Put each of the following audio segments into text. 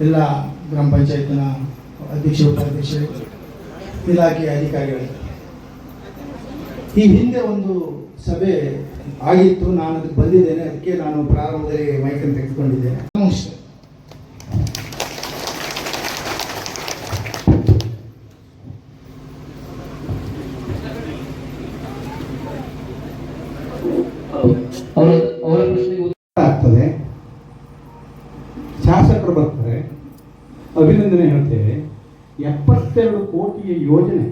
ಎಲ್ಲ ಗ್ರಾಮ ಪಂಚಾಯತ್ನ ಅಧ್ಯಕ್ಷ ಉಪಾಧ್ಯಕ್ಷರು, ಇಲಾಖೆಯ ಅಧಿಕಾರಿಗಳು. ಈ ಹಿಂದೆ ಒಂದು ಸಭೆ ಆಗಿತ್ತು, ನಾನು ಅದಕ್ಕೆ ಬಂದಿದ್ದೇನೆ. ಅದಕ್ಕೆ ನಾನು ಪ್ರಾರಂಭದಲ್ಲಿ ಮೈಕನ್ನು ತೆಗೆದುಕೊಂಡಿದ್ದೇನೆ. ನಮಸ್ತೆ. ಅವರ ಪ್ರಶ್ನೆಗೆ ಉತ್ತರ ಆಗ್ತದೆ. ಶಾಸಕರು ಬರ್ತಾರೆ, ಅಭಿನಂದನೆ ಹೇಳ್ತೇವೆ. 72 ಕೋಟಿಯ ಯೋಜನೆ,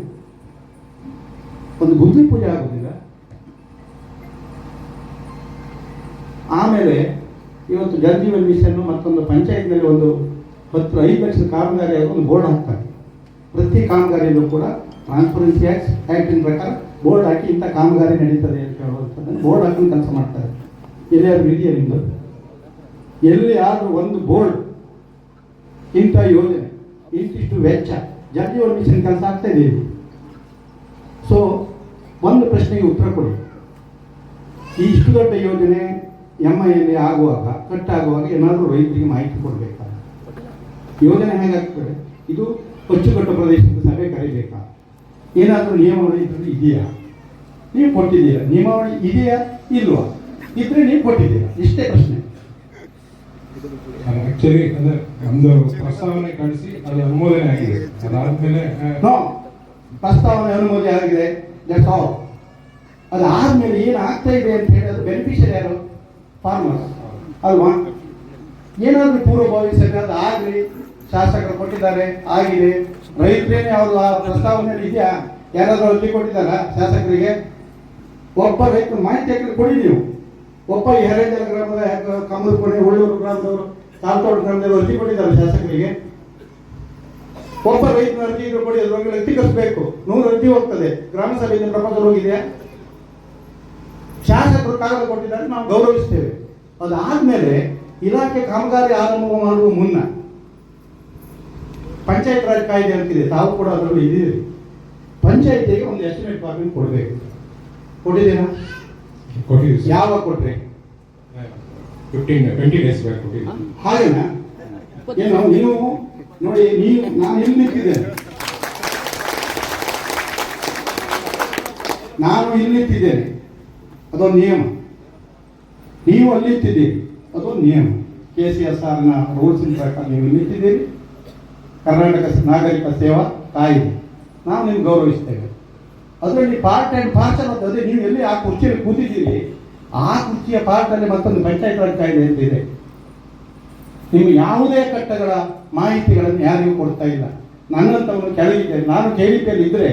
ಒಂದು ಬುದ್ಧಿ ಪೂಜೆ ಆಗುದಿಲ್ಲ. ಆಮೇಲೆ ಇವತ್ತು ಜಲ್ ಜೀವನ್ ಮಿಷನ್ ಮತ್ತೊಂದು ಪಂಚಾಯತ್ನಲ್ಲಿ ಒಂದು 5 ಲಕ್ಷದ ಕಾಮಗಾರಿ ಒಂದು ಬೋರ್ಡ್ ಹಾಕ್ತಾರೆ. ಪ್ರತಿ ಕಾಮಗಾರಿಯಲ್ಲೂ ಕೂಡ ಟ್ರಾನ್ಸ್ಪರೆನ್ಸಿ ಆ್ಯಕ್ಟಿನ ಪ್ರಕಾರ ಬೋರ್ಡ್ ಹಾಕಿ ಇಂಥ ಕಾಮಗಾರಿ ನಡೀತದೆ ಅಂತ ಹೇಳುವಂಥದ್ದನ್ನು ಬೋರ್ಡ್ ಹಾಕೊಂಡು ಕೆಲಸ ಮಾಡ್ತಾರೆ. ಎಲ್ಲಿಯಾದ್ರೂ ಇದೆಯಾ ನಿಮ್ಮದು? ಎಲ್ಲಿ ಆದರೂ ಒಂದು ಬೋರ್ಡ್ ಇಂಥ ಯೋಜನೆ ಇಂತಿಷ್ಟು ವೆಚ್ಚ ಜಲ್ ಜೀವನ್ ಮಿಷನ್ ಕೆಲಸ ಆಗ್ತಾ ಇದೆ. ಸೊ ಒಂದು ಪ್ರಶ್ನೆಗೆ ಉತ್ತರ ಕೊಡಿ. ಈ ಇಷ್ಟು ದೊಡ್ಡ ಯೋಜನೆ MIL ಆಗುವಾಗ, ಕಟ್ಟಾಗುವಾಗ ಏನಾದರೂ ರೈತರಿಗೆ ಮಾಹಿತಿ ಕೊಡಬೇಕಾ? ಯೋಜನೆ ಹೇಗಾಗ್ತದೆ? ಇದು ಅಚ್ಚುಕಟ್ಟು ಪ್ರದೇಶದ ಸಭೆ ಕರೀಬೇಕಾ? ಏನಾದರೂ ನಿಯಮಾವಳಿ ಇದ್ರಲ್ಲಿ ಇದೆಯಾ? ನೀವು ಕೊಟ್ಟಿದ್ದೀರಾ? ನಿಯಮಾವಳಿ ಇದೆಯಾ ಇಲ್ವಾ? ಇದ್ರೆ ನೀವು ಕೊಟ್ಟಿದ್ದೀರಾ? ಇಷ್ಟೇ ಪ್ರಶ್ನೆ. ಆಕ್ಚುಲಿ ಅಂದ್ರೆ ನಮ್ದು ಪ್ರಸ್ತಾವನೆ ಕಳಿಸಿ ಅದು ಅನುಮೋದನೆ ಆಗಿದೆ. ಅದಾದ್ಮೇಲೆ ಪ್ರಸ್ತಾವನೆ ಅನುಮೋದನೆ ಆಗಿದೆ, ದಟ್ಸ್ ಆಲ್. ಅದಾದ್ಮೇಲೆ ಏನಾಗ್ತಾ ಇದೆ ಅಂತ ಹೇಳಿ ಅದು ಬೆನಿಫಿಷಿಯರಿ ಯಾರು? ಫಾರ್ಮರ್ಸ್ ಅಲ್ವಾ? ಏನಾದರೂ ಪೂರ್ವಭಾವಿ ಸರಿಯಾದ ಆಗಲಿ, ಶಾಸಕರು ಕೊಟ್ಟಿದ್ದಾರೆ, ಆಗಿದೆ. ರೈತರೇನೆ ಅವರು ಆ ಪ್ರಸ್ತಾವನೆಯಲ್ಲಿ ಇದೆಯಾ? ಯಾರಾದರೂ ಅರ್ಜಿ ಕೊಟ್ಟಿದ್ದಾರಾ ಶಾಸಕರಿಗೆ? ಒಬ್ಬ ರೈತರು ಮಾಹಿತಿ ಹಾಕಿ ಕೊಡಿ ನೀವು. ಒಬ್ಬ ಈ ಹೆರೇಜಲ ಗ್ರಾಮದ ಕಮಲಕೋಣೆ, ಉಳ್ಳೂರು ಗ್ರಾಮದವರು, ತಾಲ್ತೋಡು ಗ್ರಾಮದವರು ಅರ್ಜಿ ಕೊಟ್ಟಿದ್ದಾರೆ ಶಾಸಕರಿಗೆ. ಒಬ್ಬ ರೈತನ ಅರ್ಜಿ ಇದ್ರು ಕೊಡಿ, ಅದ್ರೊಳಗೆ ವ್ಯಕ್ತೀಕರಿಸಬೇಕು. 100 ಅರ್ಜಿ ಹೋಗ್ತದೆ. ಗ್ರಾಮ ಸಭೆಯಿಂದ ಪ್ರಪೋಸಲ್ ಹೋಗಿದೆಯಾ? ಶಾಸಕರು ಕಾಗದ ಕೊಟ್ಟಿದ್ದಾರೆ, ನಾವು ಗೌರವಿಸ್ತೇವೆ. ಅದಾದ್ಮೇಲೆ ಇಲಾಖೆ ಕಾಮಗಾರಿ ಆರಂಭ ಮಾಡುವ ಮುನ್ನ ಪಂಚಾಯತ್ ರಾಜ್ ಕಾಯ್ದೆ ಅಂತಿದೆ, ತಾವು ಕೂಡ ಅದರಲ್ಲಿ ಇದ್ದೀರಿ. ಪಂಚಾಯತಿಗೆ ಒಂದು ಎಸ್ಟಿಮೇಟ್ ಫಾರ್ಮಿಂಗ್ ಕೊಡಬೇಕು. ಕೊಟ್ಟಿದ್ದೀರಾ? ಕೊಟ್ಟಿದ್ದೀವಿ. ಯಾವಾಗ ಕೊಟ್ರಿ? 20 ಡೇಸ್ ಬ್ಯಾಕ್ ಕೊಟ್ಟಿದ್ದೀವಿ. ಹಾಗೇನಾ? ಏನು ನೀವು ನೋಡಿ, ನಾನು ಇಲ್ಲಿ ನಿಂತಿದ್ದೇನೆ, ನಾನು ಇಲ್ಲಿ ನಿಂತಿದ್ದೇನೆ, ಅದೊಂದು ನಿಯಮ. ನೀವು ಅಲ್ಲಿ ನಿಂತಿದ್ದೀರಿ, ಅದೊಂದು ನಿಯಮ. KCSRನ ರೂಲ್ಸ್ ಪ್ರಕಾರ ನೀವು ನಿಂತಿದ್ದೀರಿ. ಕರ್ನಾಟಕ ನಾಗರಿಕ ಸೇವಾ ಕಾಯ್ದೆ ನಾವು ನಿಮ್ಗೆ ಗೌರವಿಸ್ತೇವೆ. ಅದರಲ್ಲಿ ಪಾರ್ಟ್ ಆ್ಯಂಡ್ ಪಾರ್ಸಲ್ ಅಂತ ಅದೇ. ನೀವು ಎಲ್ಲಿ ಆ ಕುರ್ಚಿಯಲ್ಲಿ ಕೂತಿದ್ದೀರಿ, ಆ ಕುರ್ಚಿಯ ಪಾರ್ಟಲ್ಲಿ ಮತ್ತೊಂದು ಪಂಚಾಯತ್ ರಾಜ್ ಕಾಯ್ದೆ ಅಂತಿದೆ. ನೀವು ಯಾವುದೇ ಕಟ್ಟಗಳ ಮಾಹಿತಿಗಳನ್ನು ಯಾರಿಗೂ ಕೊಡ್ತಾ ಇಲ್ಲ. ನನ್ನಂಥವನು ಕೆಳಗಿದ್ದೇನೆ, ನಾನು KVPಯಲ್ಲಿ ಇದ್ದರೆ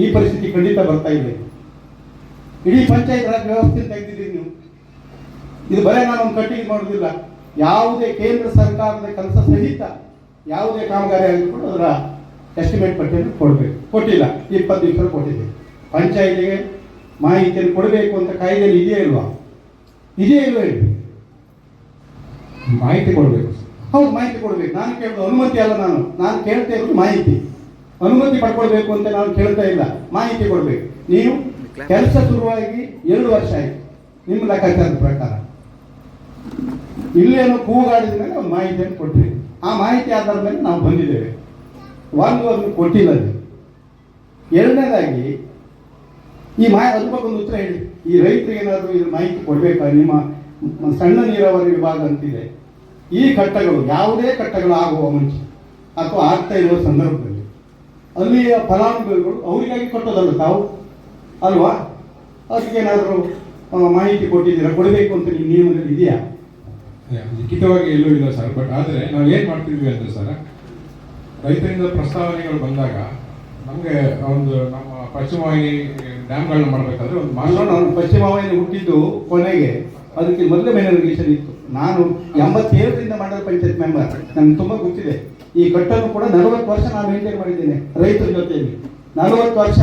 ಈ ಪರಿಸ್ಥಿತಿ ಖಂಡಿತ ಬರ್ತಾ ಇದೆ. ಇಡೀ ಪಂಚಾಯತ್ ರಾಜ್ ವ್ಯವಸ್ಥೆ ತೆಗೆದಿದ್ದೀರಿ ನೀವು. ಇದು ಬರೀ ನಾನು ಒಂದು ಕಟ್ಟಿಗೆ ಮಾಡೋದಿಲ್ಲ, ಯಾವುದೇ ಕೇಂದ್ರ ಸರ್ಕಾರದ ಕೆಲಸ ಸಹಿತ ಯಾವುದೇ ಕಾಮಗಾರಿ ಆಗಿಕೊಂಡು ಅದರ ಎಸ್ಟಿಮೇಟ್ ಪಟ್ಟಿಯನ್ನು ಕೊಡಬೇಕು. ಕೊಟ್ಟಿಲ್ಲ, 20 ದಿವಸ ಕೊಟ್ಟಿದೆ. ಪಂಚಾಯತಿಗೆ ಮಾಹಿತಿಯನ್ನು ಕೊಡಬೇಕು ಅಂತ ಕಾಯ್ದೆಯಲ್ಲಿ ಇದೆಯೇ ಇಲ್ವಾ? ಇದೆಯೇ ಇಲ್ವಾ ಹೇಳಿ? ಮಾಹಿತಿ ಕೊಡಬೇಕು. ಹೌದು, ಮಾಹಿತಿ ಕೊಡಬೇಕು. ನಾನು ಕೇಳೋದು ಅನುಮತಿ ಅಲ್ಲ, ನಾನು ಕೇಳ್ತಾ ಇರೋದು ಮಾಹಿತಿ. ಅನುಮತಿ ಪಡ್ಕೊಳ್ಬೇಕು ಅಂತ ನಾನು ಕೇಳ್ತಾ ಇಲ್ಲ, ಮಾಹಿತಿ ಕೊಡಬೇಕು. ನೀವು ಕೆಲಸ ಶುರುವಾಗಿ 2 ವರ್ಷ ಆಯಿತು ನಿಮ್ಮ ಲೆಕ್ಕಾಚಾರದ ಪ್ರಕಾರ. ಇಲ್ಲೇನೋ ಕೂಗಾಡಿದ ಮೇಲೆ ಒಂದು ಮಾಹಿತಿಯನ್ನು ಕೊಟ್ರಿ. ಆ ಮಾಹಿತಿ ಆಧಾರದ ಮೇಲೆ ನಾವು ಬಂದಿದ್ದೇವೆ. ಒಂದು ಕೊಟ್ಟಿಲ್ಲ. ಎರಡನೇದಾಗಿ ಈ ಅದ್ರ ಬಗ್ಗೆ ಒಂದು ಉತ್ತರ ಹೇಳಿ. ಈ ರೈತರಿಗೆ ಏನಾದರೂ ಇದ್ರ ಮಾಹಿತಿ ಕೊಡಬೇಕಾ? ನಿಮ್ಮ ಸಣ್ಣ ನೀರಾವರಿ ವಿಭಾಗ ಅಂತಿದೆ. ಈ ಕಟ್ಟಗಳು, ಯಾವುದೇ ಕಟ್ಟಗಳು ಆಗುವ ಮುಂಚೆ ಅಥವಾ ಆಗ್ತಾ ಇರುವ ಸಂದರ್ಭದಲ್ಲಿ ಅಲ್ಲಿಯ ಫಲಾನುಭವಿಗಳು ಅವರಿಗಾಗಿ ಕೊಟ್ಟೋದಲ್ಲ ತಾವು ಅಲ್ವಾ? ಅದಕ್ಕೇನಾದರೂ ಮಾಹಿತಿ ಕೊಟ್ಟಿದ್ದೀರಾ? ಕೊಡಬೇಕು ಅಂತ ನಿಮ್ಮ ನಿಯಮದಲ್ಲಿ ಇದೆಯಾ? ಲಿಖಿತವಾಗಿ ಎಲ್ಲೂ ಇಲ್ಲ ಸರ್. ಬಟ್ ಆದರೆ ನಾವು ಏನು ಮಾಡ್ತಿದ್ವಿ ಅಂದರೆ ಸರ್, ರೈತರಿಂದ ಪ್ರಸ್ತಾವನೆಗಳು ಬಂದಾಗ ನಮಗೆ ಒಂದು ನಮ್ಮ ಪಶ್ಚಿಮ ವಾಹಿನಿ ಡ್ಯಾಮ್ಗಳನ್ನ ಮಾಡಬೇಕಾದ್ರೆ ಒಂದು ಪಶ್ಚಿಮ ವಾಹಿನಿ ಹುಟ್ಟಿದ್ದು ಕೊನೆಗೆ, ಅದಕ್ಕೆ ಮೊದಲೇ ಮೈನರಿಗೇಷನ್ ಇತ್ತು. ನಾನು 87ರಿಂದ ಮಂಡಲ ಪಂಚಾಯತ್ ಮೆಂಬರ್, ನನಗೆ ತುಂಬ ಗೊತ್ತಿದೆ. ಈ ಕಟ್ಟನ್ನು ಕೂಡ 40 ವರ್ಷ ನಾನು ಮೇಂಟೈನ್ ಮಾಡಿದ್ದೇನೆ ರೈತರ ಜೊತೆಯಲ್ಲಿ. 40 ವರ್ಷ.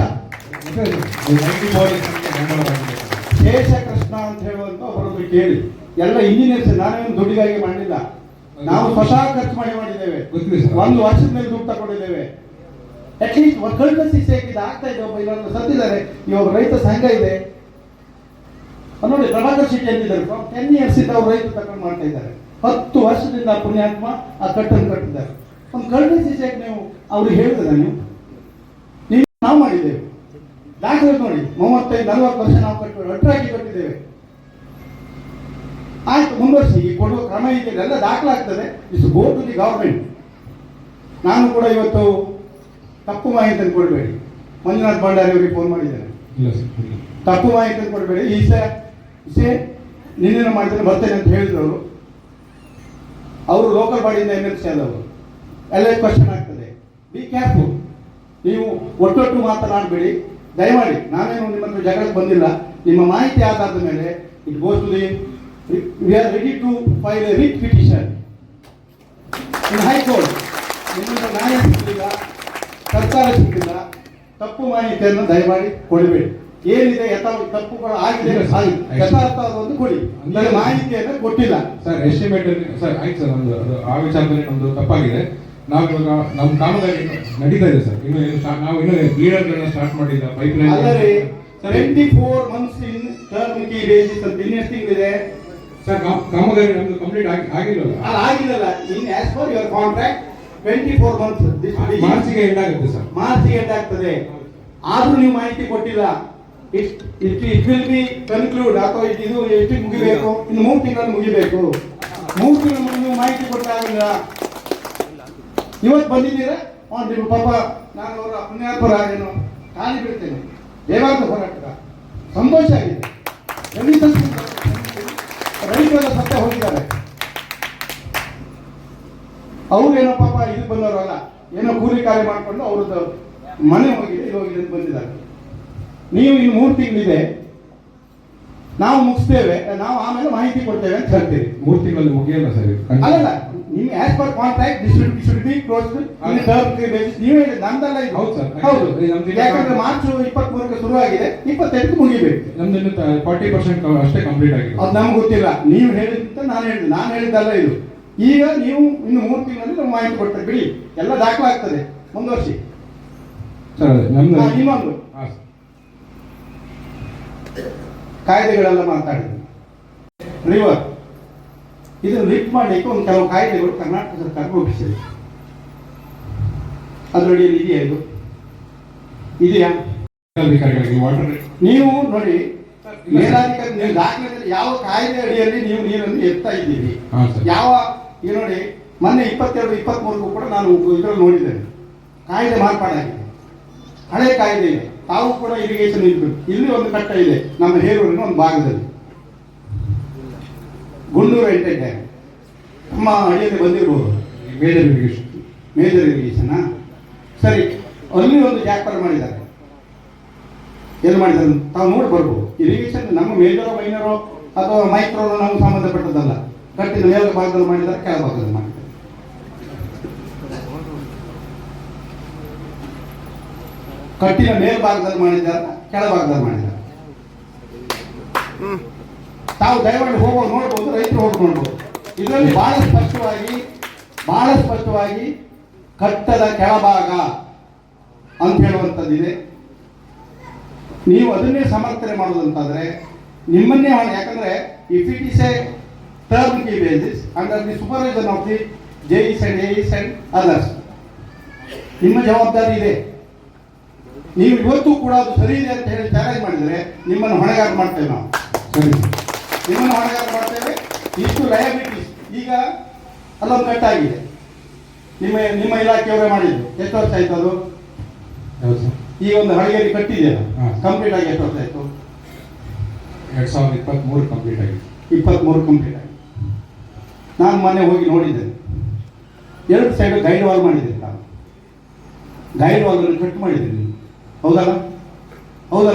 ಶೇಷಕೃಷ್ಣ ಅಂತ ಹೇಳುವಂತ ಒಬ್ಬರೊಬ್ಬರು ಕೇಳಿ, ಎಲ್ಲ ಇಂಜಿನಿಯರ್ಸ್, ನಾನೇನು ದುಡ್ಡಿಗಾಗಿ ಮಾಡಲಿಲ್ಲ, ನಾವು ಸ್ವತಃ ಖರ್ಚು ಮಾಡಿದ್ದೇವೆ. 1 ವರ್ಷದ ಮೇಲೆ ದುಡ್ಡು ತಗೊಂಡಿದ್ದೇವೆ. ಅಟ್ಲೀಸ್ಟ್ ಕಳ್ಕಸಿ ಸೇಕಿದ ಆಗ್ತಾ ಇದೆ. ಒಬ್ಬ ಇಲ್ಲೊಂದು ಸತ್ತಿದ್ದಾರೆ, ಇವಾಗ ರೈತ ಸಂಘ ಇದೆ ನೋಡಿ, ಪ್ರಭಾಕರ್ ಶೆಟ್ಟಿ ಅಂತಿದ್ದಾರೆ. 10 years ಇಂದ ಅವ್ರು ರೈತ ತಗೊಂಡು ಮಾಡ್ತಾ ಇದ್ದಾರೆ. 10 ವರ್ಷದಿಂದ ಪುಣ್ಯಾತ್ಮ ಆ ಕಟ್ಟನ್ನು ಕಟ್ಟಿದ್ದಾರೆ. ಒಂದು ಕರ್ಟಸಿ ಚೆಕ್ ನೀವು ಅವ್ರಿಗೆ ಹೇಳಿದ್ರೆ ನೀವು ನಾವು ಮಾಡಿದ್ದೇವೆ. ದಾಖಲೆ ನೋಡಿ, 35-40 ವರ್ಷ ನಾವು ಒಟ್ಟಾಗಿ ಕಟ್ಟಿದ್ದೇವೆ. ಆಯ್ತು, ಮುಂದುವರಿಸಿ. ಈ ಕೊಡುವ ಕ್ರಮ ಇದೆ, ಎಲ್ಲ ದಾಖಲಾಗ್ತದೆ. Is go to the government. ನಾನು ಕೂಡ ಇವತ್ತು ತಪ್ಪು ಮಾಹಿತಿಯನ್ನು ಕೊಡಬೇಡಿ. ಮಂಜುನಾಥ್ ಭಂಡಾರಿ ಅವರಿಗೆ ಫೋನ್ ಮಾಡಿದ್ದೇನೆ. ತಪ್ಪು ಮಾಹಿತಿಯನ್ನು ಕೊಡಬೇಡಿ. ಈಸೆ ನಿನ್ನೆ ಮಾಡಿದ್ರೆ ಬರ್ತೇನೆ ಅಂತ ಹೇಳಿದ್ರು ಅವರು ಲೋಕಲ್ ಬಾಡಿಯಿಂದ MLC ಆದವರು. ಎಲ್ಲ ಕ್ವಶನ್ ಆಗ್ತದೆ. Be careful. ನೀವು ಒಟ್ಟೊಟ್ಟು ಮಾತನಾಡಬೇಡಿ ದಯಮಾಡಿ. ನಾನೇನು ನಿಮ್ಮ ಹತ್ರ ಜಗಳಕ್ಕೆ ಬಂದಿಲ್ಲ. ನಿಮ್ಮ ಮಾಹಿತಿ ಆಧಾರದ ಮೇಲೆ it goes to the we are ready to file a writ petition in high court. ನಿಮ್ಮಿಂದ ನ್ಯಾಯ ಸಿಕ್ಕಿಲ್ಲ, ಸರ್ಕಾರ ಸಿಕ್ಕಿಲ್ಲ. ತಪ್ಪು ಮಾಹಿತಿಯನ್ನು ದಯಮಾಡಿ ಕೊಡಬೇಡಿ. ಏನಿದೆ ತಪ್ಪುಗಳು ಆಗಿದೆ ಯಥಾರ್ಥವಾದದ್ದು ಕೊಡಿ. ಮಾಹಿತಿಯನ್ನು ಕೊಟ್ಟಿಲ್ಲ ಸರ್. ಎಸ್ಟಿಮೇಟ್ ಸರ್ ಆಯ್ತು ಸರ್, ನಮ್ದು ಅದು ಆ ವಿಚಾರದಲ್ಲಿ ನಮ್ದು ತಪ್ಪಾಗಿದೆ. ನಾವು ಇವಾಗ ನಮ್ಮ ಕಾಮಗಾರಿ ನಡೀತಾ ಇದೆ ಸರ್. ಇನ್ನು ನಾವು ಇನ್ನು ಲೀಡರ್ಗಳನ್ನ ಸ್ಟಾರ್ಟ್ ಮಾಡಿಲ್ಲ. ಪೈಪ್ಲೈನ್ ಆದರೆ 24 months ಇನ್ ಟರ್ಮ್ ಕಿ ಬೇಸಿಸ್ ಅಂತ ಇನ್ನೆಷ್ಟು ತಿಂಗಳಿದೆ ಸರ್? ಕಾಮಗಾರಿ ನಮ್ದು ಕಂಪ್ಲೀಟ್ ಆಗಿಲ್ಲಲ್ಲ. ಆಗಿಲ್ಲಲ್ಲ. In as per your contract 24 months. ಮಾರ್ಚಿಗೆ ಎಂಡ್ ಆಗುತ್ತೆ ಸರ್. ಮಾರ್ಚಿಗೆ ಎಂಡ್ ಆಗ್ತದೆ. ಆದ್ರೂ ನೀವು ಮಾಹಿತಿ ಕೊಟ್ಟಿಲ್ಲ. It will be conclude. ಅಥವಾ ಇದು ಎಷ್ಟು ಮುಗಿಬೇಕು? ಇನ್ನು 3 ತಿಂಗಳಲ್ಲಿ ಮುಗಿಬೇಕು. 3 ತಿಂಗಳ ಮುಂದೆ ನೀವು ಮಾಹಿತಿ ಕೊಟ್ಟಾಗಿಲ್ಲ. ಇವತ್ತು ಬಂದಿದ್ದೀರಾ ನಿಮ್ಮ ಪಾಪ. ನಾನು ಅವರ ಪುಣ್ಯಾತ್ಮರ ಏನು ಖಾಲಿ ಬಿಡ್ತೇನೆ. ದೇವಾದ ಹೋರಾಟದ ಸಂತೋಷ ಆಗಿದೆ. ರೈತರೆಲ್ಲ ಸತ್ಯ ಹೋಗಿದ್ದಾರೆ. ಅವ್ರೇನೋ ಪಾಪ ಇದು ಬಂದವರಲ್ಲ, ಏನೋ ಕೂಲಿ ಕಾರ್ಯ ಮಾಡಿಕೊಂಡು ಅವ್ರದ್ದು ಮನೆ ಹೋಗಿದೆ, ಇದು ಹೋಗಿದೆ ಅಂತ ಬಂದಿದ್ದಾರೆ. ನೀವು ಇನ್ನು 3 ತಿಂಗಳಿದೆ, ನಾವು ಮುಗಿಸ್ತೇವೆ, ನಾವು ಆಮೇಲೆ ಮಾಹಿತಿ ಕೊಡ್ತೇವೆ ಅಂತ ಹೇಳ್ತೀವಿ. 3 ತಿಂಗಳಲ್ಲಿ ಮುಗಿಯಲ್ಲ ಸರ್. ಅಲ್ಲಲ್ಲ, ನಿಮ್ಗೆ as per contract should be closed in term basis. ನೀವು ಹೇಳಿದ ನಂದಲ್ಲ ಇದು. ಹೌದು ಸರ್, ಹೌದು. ನಮ್ದು ಯಾಕಂದ್ರೆ ಮಾರ್ಚ್ 23ಕ್ಕೆ ಶುರುವಾಗಿದೆ, 25ಕ್ಕೆ ಮುಗಿಬೇಕು. ನಮ್ದು 40% ಅಷ್ಟೇ ಕಂಪ್ಲೀಟ್ ಆಗಿದೆ. ಅದು ನಮ್ಗೆ ಗೊತ್ತಿಲ್ಲ. ನೀವು ಹೇಳಿದಂತ ನಾನು ಹೇಳಿದ್ದಲ್ಲ ಇದು. ಈಗ ನೀವು ಇನ್ನು 3 ತಿಂಗಳಲ್ಲಿ ನಾವು ಮಾಹಿತಿ ಕೊಡ್ತೇವೆ. ಬಿಡಿ, ಎಲ್ಲ ದಾಖಲಾಗ್ತದೆ. ಮುಂದುವರಿಸಿ ಸರ್. ನಮ್ದು ಇನ್ನೊಂದು ಕಾಯ್ದೆಗಳೆಲ್ಲ ಮಾತಾಡಿದ್ರು. ರಿವರ್ ಇದನ್ನು ಲಿಫ್ಟ್ ಮಾಡಲಿಕ್ಕೆ ಒಂದು ಕೆಲವು ಕಾಯ್ದೆಗಳು ಕರ್ನಾಟಕ ಸರ್ಕಾರ ರೂಪಿಸಿದೆ. ಅದರಡಿಯಲ್ಲಿ ಇದೆಯಾ? ಇದು ಇದೆಯಾ? ನೀವು ನೋಡಿ, ಮೇಲಾಧಿಕಾರಿ ನೀವು ದಾಖಲೆ ಯಾವ ಕಾಯ್ದೆ ಅಡಿಯಲ್ಲಿ ನೀವು ನೀರನ್ನು ಎತ್ತಾ ಇದ್ದೀರಿ? ಯಾವ ಈಗ ನೋಡಿ, ಮೊನ್ನೆ 22-23 ಕೂಡ ನಾನು ಇದರಲ್ಲಿ ನೋಡಿದ್ದೇನೆ. ಕಾಯ್ದೆ ಮಾರ್ಪಾಡಾಗಿದೆ. ಹಳೆ ಕಾಯ್ದೆ ಇದೆ. ತಾವು ಕೂಡ ಇರಿಗೇಷನ್ ಇರಬೇಕು. ಇಲ್ಲಿ ಒಂದು ಕಟ್ಟ ಇದೆ ನಮ್ಮ ಹೇರೂರಿನ ಒಂದು ಭಾಗದಲ್ಲಿ, ಗುಂಡೂರು ಎಂಟೆ ಡ್ಯಾಮ್. ನಮ್ಮ ಅಡಿಯಲ್ಲಿ ಬಂದಿರಬಹುದು ಮೇಜರ್ ಇರಿಗೇಷನ್. ಸರಿ, ಅಲ್ಲಿ ಒಂದು ಜಾಕ್ಪರ್ ಮಾಡಿದ್ದಾರೆ. ಏನು ಮಾಡಿದ್ದಾರೆ ತಾವು ನೋಡಿ ಬರ್ಬೋದು. ಇರಿಗೇಷನ್ ನಮ್ಮ ಮೇಜರೋ ಮೈನರೋ ಅಥವಾ ಮೈಕ್ರೋ ನಮ್ಗೆ ಸಂಬಂಧಪಟ್ಟದಲ್ಲ. ಕಟ್ಟಿನ ಮೇಲ ಭಾಗದಲ್ಲಿ ಮಾಡಿದ್ದಾರೆ, ಕೆಳ ಭಾಗದಲ್ಲಿ ಮಾಡಿದ್ದಾರೆ. ಕಟ್ಟಿನ ಮೇಲ್ಭಾಗದಲ್ಲಿ ಮಾಡಿದ್ದಾರೆ, ಕೆಳಭಾಗದಲ್ಲಿ ಮಾಡಿದ್ದಾರೆ. ತಾವು ದಯಮಾಡಿ ಹೋಗೋದು ನೋಡ್ಬೋದು, ರೈತರು ಹೋಗಿ ನೋಡ್ಬೋದು. ಇದರಲ್ಲಿ ಬಹಳ ಸ್ಪಷ್ಟವಾಗಿ ಕಟ್ಟದ ಕೆಳಭಾಗ ಅಂತ ಹೇಳುವಂಥದ್ದಿದೆ. ನೀವು ಅದನ್ನೇ ಸಮರ್ಥನೆ ಮಾಡೋದಂತಾದ್ರೆ ನಿಮ್ಮನ್ನೇ ಯಾಕಂದ್ರೆ if it is A term ಕಿ basis under the supervision of the JEs and AEs and others, ನಿಮ್ಮ ಜವಾಬ್ದಾರಿ ಇದೆ. ನೀವು ಇವತ್ತು ಕೂಡ ಅದು ಸರಿ ಇದೆ ಅಂತ ಹೇಳಿ ಚಾಲೆಂಜ್ ಮಾಡಿದರೆ ನಿಮ್ಮನ್ನು ಹೊಣೆಗಾರ ಮಾಡ್ತೇವೆ. ನಾವು ಸರಿ, ನಿಮ್ಮನ್ನು ಹೊಣೆಗಾರ ಮಾಡ್ತೇವೆ. ಇಷ್ಟು ಲಯಬಿಲಿಟೀಸ್ ಈಗ ಅಲ್ಲೊಂದು ಕಟ್ಟಾಗಿದೆ. ನಿಮ್ಮ ಇಲಾಖೆಯವರೇ ಮಾಡಿದ್ದು. ಎಷ್ಟು ವರ್ಷ ಆಯ್ತು ಅದು? ಈಗ ಒಂದು ಹಳಿಗೆರಿ ಕಟ್ಟಿದೆಯಲ್ಲ, ಕಂಪ್ಲೀಟ್ ಆಗಿ ಎಷ್ಟು ವರ್ಷ ಆಯ್ತು? 2023 ಕಂಪ್ಲೀಟ್ ಆಗಿದೆ. 23 ಕಂಪ್ಲೀಟ್ ಆಗಿದೆ. ನಾನು ಮೊನ್ನೆ ಹೋಗಿ ನೋಡಿದ್ದೇನೆ. 2 ಸೈಡ್ ಗೈಡ್ ವಾಲ್ ಮಾಡಿದ್ದೇನೆ. ನಾನು ಗೈಡ್ ವಾಲ್ ಕಟ್ ಮಾಡಿದ್ದೇನೆ. ಹೌದಲ್ಲ?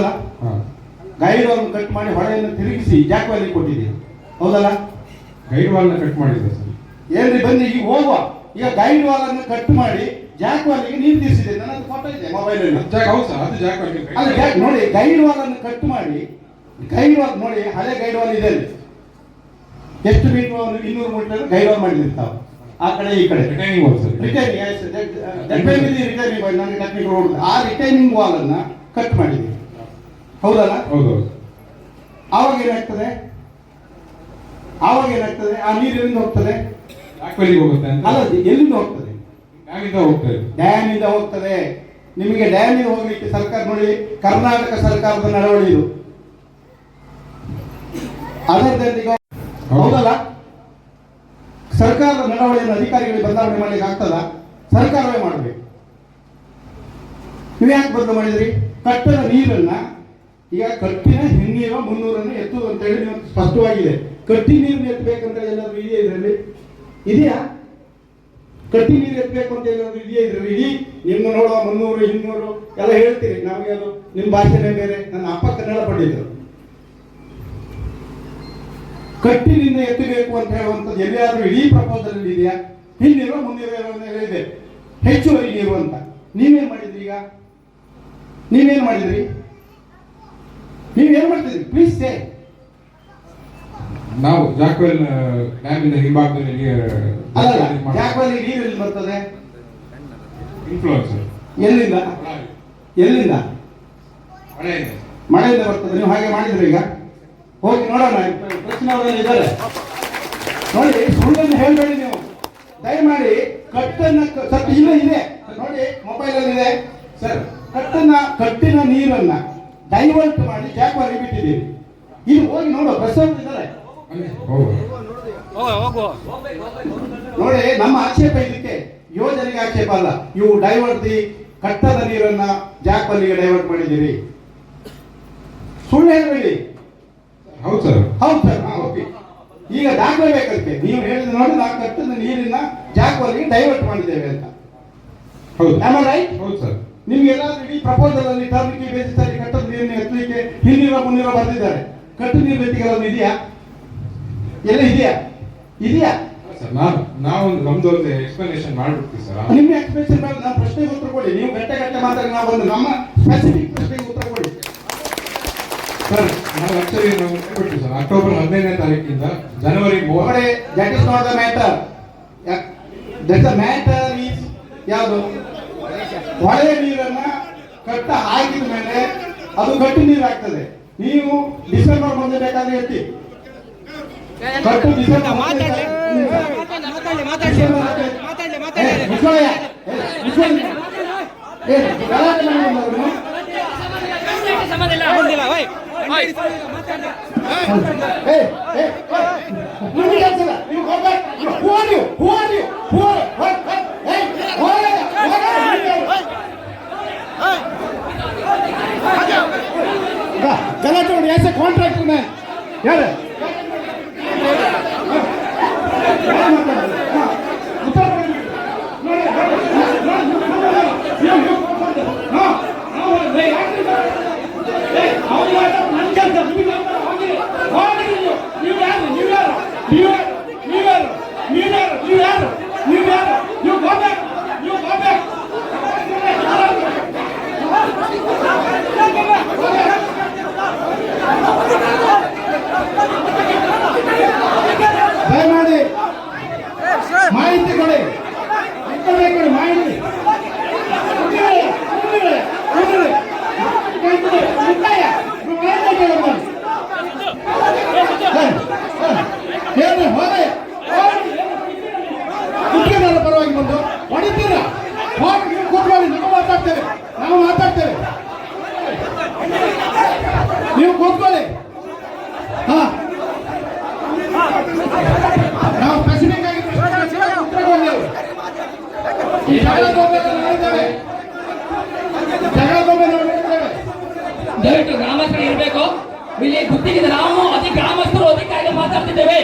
ಗೈಡ್ ವಾಲ್ ಕಟ್ ಮಾಡಿ ಹೊಳೆಯನ್ನು ತಿರುಗಿಸಿ ಜಾಕ್ವಾಲಿ ಕೊಟ್ಟಿದ್ದೀನಿ. ಹೌದಲ್ಲ? ಗೈಡ್ ವಾಲ್ ಕಟ್ ಮಾಡಿದ್ದೆ ಸರ್. ಏನ್ರಿ ಬನ್ನಿ ಈಗ ಹೋಗುವ. ಈಗ ಗೈಡ್ ವಾಲ್ ಅನ್ನು ಕಟ್ ಮಾಡಿ ಜಾಕ್ವಾಲಿಗೆ ನೀರು ತೀರಿಸಿದೆ. ನನ್ನ ಫೋಟೋ ಇದೆ ಮೊಬೈಲಲ್ಲಿ. ಹೌದು ಸರ್, ಅದು ಜಾಕ್ವಾಲಿ. ಅಲ್ಲ ನೋಡಿ, ಗೈಡ್ ವಾಲ್ ಅನ್ನು ಕಟ್ ಮಾಡಿ, ಗೈಡ್ ವಾಲ್ ನೋಡಿ, ಹಳೆ ಗೈಡ್ ವಾಲ್ ಇದೆ. ಎಷ್ಟು ಮೀಟರ್? 200 ಮೀಟರ್ ಗೈಡ್ ವಾಲ್ ಮಾಡಿರ್ತಾವ. ಆ ಕಡೆ ಈ ಕಡೆ ರಿಟೈನಿಂಗ್ ವಾಲ್ ಸರ್. ನನಗೆ ಟೆಕ್ನಿಕಲ್ ರೋಡ್. ಆ ರಿಟೈನಿಂಗ್ ವಾಲ್ ಅನ್ನ ಕಟ್ ಮಾಡಿದೆ. ಹೌದಲ್ಲ? ಹೌದು. ಆವಾಗ ಏನಾಗ್ತದೆ? ಆವಾಗ ಏನಾಗ್ತದೆ? ಆ ನೀರು ಎಲ್ಲಿಂದ ಹೋಗ್ತದೆ? ಯಾಕೆ ಹೋಗುತ್ತೆ ಅಂತ ಅಲ್ಲ, ಎಲ್ಲಿಂದ ಹೋಗ್ತದೆ? ಡ್ಯಾಮಿಂದ ಹೋಗ್ತದೆ. ಡ್ಯಾಮಿಂದ ಹೋಗ್ತದೆ. ನಿಮಗೆ ಡ್ಯಾಮಿಗೆ ಹೋಗ್ಲಿಕ್ಕೆ ಸರ್ಕಾರ ನೋಡಿ, ಕರ್ನಾಟಕ ಸರ್ಕಾರದ ನಡವಳಿ ಇದು. ಅದರದೊಂದಿಗೆ ಹೌದಲ್ಲ, ಸರ್ಕಾರದ ನಡವಳಿಯನ್ನು ಅಧಿಕಾರಿಗಳಿಗೆ ಬದಲಾವಣೆ ಮಾಡ್ಲಿಕ್ಕೆ ಆಗ್ತದ? ಸರ್ಕಾರವೇ ಮಾಡಬೇಕು. ನೀವು ಯಾಕೆ ಬದಲು ಮಾಡಿದ್ರಿ? ಕಟ್ಟದ ನೀರನ್ನ ಈಗ ಕಟ್ಟಿನ ಹಿನ್ನೀರು 300 ಎತ್ತುವುದು ಅಂತ ಹೇಳಿ ನೀವು ಸ್ಪಷ್ಟವಾಗಿದೆ. ಕಟ್ಟಿ ನೀರನ್ನು ಎತ್ತಬೇಕಂತ ಏನಾದ್ರು ಇದೆಯಾ ಇದರಲ್ಲಿ? ಇದೆಯಾ? ಕಟ್ಟಿ ನೀರು ಎತ್ತಬೇಕು ಅಂತ ಏನಾದ್ರು ಇದೆಯಾ ಇದರಲ್ಲಿ? ಇಡೀ ನಿಮ್ಮ ನೋಡುವ 300 200 ಎಲ್ಲ ಹೇಳ್ತೀರಿ, ನಮಗೆ ಅದು ನಿಮ್ಮ ಭಾಷೆನೇ ಬೇರೆ. ನನ್ನ ಅಪ್ಪ ಕನ್ನಡ ಪಂಡಿತರು. ಕಟ್ಟಿನಿಂದ ಎತ್ತಬೇಕು ಅಂತ ಹೇಳುವಂಥದ್ದು ಎಲ್ಲಿಯಾದ್ರೂ ಇಡೀ ಪ್ರಪೋಸಲ್ ಇದೆಯಾ? ಹಿನ್ನೀರು 300 ಇದೆ, ಹೆಚ್ಚುವರಿ ನೀರು ಅಂತ. ನೀವೇನ್ ಮಾಡಿದ್ರಿ? ಈಗ ನೀವೇನ್ ಮಾಡಿದ್ರಿ? ನೀವೇನ್ ಮಾಡ್ತಿದ್ರಿ? ಪ್ಲೀಸ್ ಸೇ. ನಾವು ಜಾಕ್ವೆಲ್ ಡ್ಯಾಮಿನ ಹಿಂಭಾಗದಲ್ಲಿ ಅಲ್ಲ, ಜಾಕ್ವೆಲ್ ನೀರು ಎಲ್ಲಿ ಬರ್ತದೆ? ಇನ್ಫ್ಲೂಯೆನ್ಸ್ ಎಲ್ಲಿಂದ? ಎಲ್ಲಿಂದ? ಮಳೆಯಿಂದ. ಮಳೆಯಿಂದ ಬರ್ತದೆ. ನೀವು ಹಾಗೆ ಮಾಡಿದ್ರಿ? ಈಗ ಹೋಗಿ ನೋಡೋಣ, ಪ್ರಶ್ನೆಯವರಲ್ಲಿ ಇದ್ದಾರೆ ನೋಡಿ. ಸುಳ್ಳನ್ನು ಹೇಳ್ಬೇಡಿ ನೀವು ದಯಮಾಡಿ. ಕಟ್ಟನ್ನ ಸತ್ಯ ಇಲ್ಲ ಇದೆ ನೋಡಿ, ಮೊಬೈಲ್ ಅಲ್ಲಿ ಇದೆ ಸರ್. ಕಟ್ಟಿನ ನೀರನ್ನ ಡೈವರ್ಟ್ ಮಾಡಿ ಜಾಕ್ವಾರಿ ಬಿಟ್ಟಿದ್ದೀರಿ. ಇದು ಹೋಗಿ ನೋಡೋ, ಪ್ರಶ್ನೆ ಇದ್ದಾರೆ ನೋಡಿ. ನಮ್ಮ ಆಕ್ಷೇಪ ಇದಕ್ಕೆ ಯೋಜನೆಗೆ ಆಕ್ಷೇಪ ಅಲ್ಲ. ಇವು ಡೈವರ್ಟ್ ಕಟ್ಟದ ನೀರನ್ನ ಜಾಕ್ವಾಲಿಗೆ ಡೈವರ್ಟ್ ಮಾಡಿದ್ದೀರಿ. ಸುಳ್ಳು ಹೇಳಬೇಡಿ. ಹೌದು ಸರ್, ಹೌದು ಸರ್. ಓಕೆ, ಈಗ ದಾಖಲೆ ಬೇಕಂತೆ. ನೀವು ಹೇಳಿದ ನೋಡಿ, ನಾವು ಕಟ್ಟದ ನೀರಿನ ಜಾಕ್ವಾಲಿಗೆ ಡೈವರ್ಟ್ ಮಾಡಿದ್ದೇವೆ ಅಂತ. ಹೌದು ರೈಟ್? ಹೌದು ಸರ್. ನಿಮ್ಗೆ ಎಲ್ಲಾದ್ರೂ ಇಡೀ ಪ್ರಪೋಸಲ್ ಅಲ್ಲಿ ಟರ್ಮಿಗೆ ಬೇಸಿಸ್ ಅಲ್ಲಿ ಕಟ್ಟದ ನೀರನ್ನು ಎತ್ತಲಿಕ್ಕೆ ಹಿನ್ನೀರು 300 ಬರೆದಿದ್ದಾರೆ. ಕಟ್ಟು ನೀರು ಎತ್ತಿಗೆಲ್ಲ ಇದೆಯಾ? ಎಲ್ಲ ಇದೆಯಾ? ಇದೆಯಾ ಸರ್? ನಾವು ನಮ್ದು ಒಂದು ಎಕ್ಸ್ಪ್ಲನೇಷನ್ ಮಾಡ್ಬಿಡ್ತೀವಿ ಸರ್. ನಿಮ್ಮ ಎಕ್ಸ್ಪ್ಲನೇಷನ್ ಮೇಲೆ ನಾನು ಪ್ರಶ್ನೆಗೆ ಉತ್ತರ ಕೊಡಿ. ನೀವು ಗಟ್ಟೆ ಮಾತಾಡಿ, ನಾವು ಒಂದು ನಮ್ಮ ಸ್ಪೆಸಿಫಿಕ್ ಪ್ರಶ್ನೆಗೆ ಉತ್ತರ ಕೊಡಿ ಸರ್. ನಾವು ಆಕ್ಚುಲಿ ನಾವು ಹೇಳ್ಬಿಟ್ಟು ಸರ್, ಅಕ್ಟೋಬರ್ 15ನೇ ತಾರೀಕಿಂದ ಜನವರಿ 3. That is not the matter. That the matter is ಯಾವುದು? ಹೊಳೆ ನೀರನ್ನ ಕಟ್ಟ ಹಾಕಿದ ಮೇಲೆ ಅದು ಗಟ್ಟಿ ನೀರು ಆಗ್ತದೆ. ನೀವು ಡಿಸೆಂಬರ್ ಮುಂದೆ ಬೇಕಾದ್ರೆ ಎತ್ತಿ ಕಟ್ಟು. ಡಿಸೆಂಬರ್ ಗಲಾಟೆ ಮಾಡಿ. ಆಸ್ ಎ ಕಾಂಟ್ರಾಕ್ಟರ್ ಮ್ಯಾನ್ ಯಾರು ದಯಮಾಡಿ ಮಾಹಿತಿ ಕೊಡಿ. ಮಾಹಿತಿ ಗುತ್ತಿಗೆದಾರ ಪರವಾಗಿ ಬಂದು ಹೊಡಿತೀರಾ? ಕೂತ್ಕೊಳ್ಳಿ, ನಾವು ಮಾತಾಡ್ತೇವೆ. ನೀವು ಕೂತ್ಕೊಳ್ಳಿ. ಹಾ, ನಾವು ಸ್ಪೆಸಿಫಿಕ್ ಆಗಿ ಉತ್ತರ ಕೊಡ್ತೇವೆ. ಈ ದಯವಿಟ್ಟು ಗ್ರಾಮಸ್ಥರು ಇರಬೇಕು ಇಲ್ಲಿ. ಗುತ್ತಿಗೆ ನಾವು ಗ್ರಾಮಸ್ಥರು ಅಧಿಕಾರಿಗಳು ಮಾತಾಡ್ತಿದ್ದೇವೆ.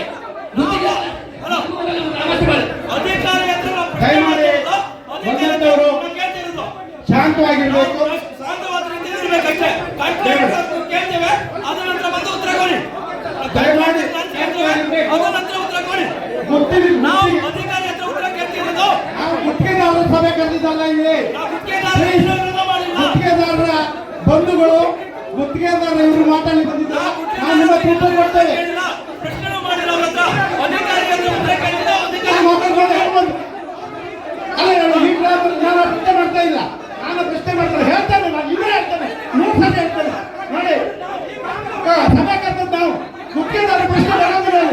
ಗ್ರಾಮಸ್ಥರುಗಳು ದಯಮಾಡಿ ಬಂದಂತವರು ಶಾಂತವಾಗಿರ್ಬೇಕು. ದಯಮಾಡಿ ಗುತ್ತಿಗೆದಾರರ ಸಭೆ ಕರೆದಿದ್ದಲ್ಲ ಇಲ್ಲಿ. ಗುತ್ತಿಗೆದಾರರ ಬಂಧುಗಳು, ಗುತ್ತಿಗೆದಾರರ ಇವರು ಮಾತಾಡಿ ಬಂದಿದ್ದಾರೆ. ನಾವು ನಿಮ್ಮ ಉತ್ತರ ಕೊಡ್ತೇವೆ. ನಾನು ಪ್ರಶ್ನೆ ಮಾಡ್ತಾ ಇಲ್ಲ. ನಾನು ಪ್ರಶ್ನೆ ಮಾಡ್ತಾರೆ ಹೇಳ್ತೇನೆ. ನಾನು ಇವರೇ ಹೇಳ್ತೇನೆ, 3 ಸಲ ಹೇಳ್ತೇನೆ ನೋಡಿ. ಸಭೆ ಕರೆದದ್ದು ನಾವು. ಗುತ್ತಿಗೆದಾರರ ಪ್ರಶ್ನೆ ಬರೋದಿಲ್ಲ.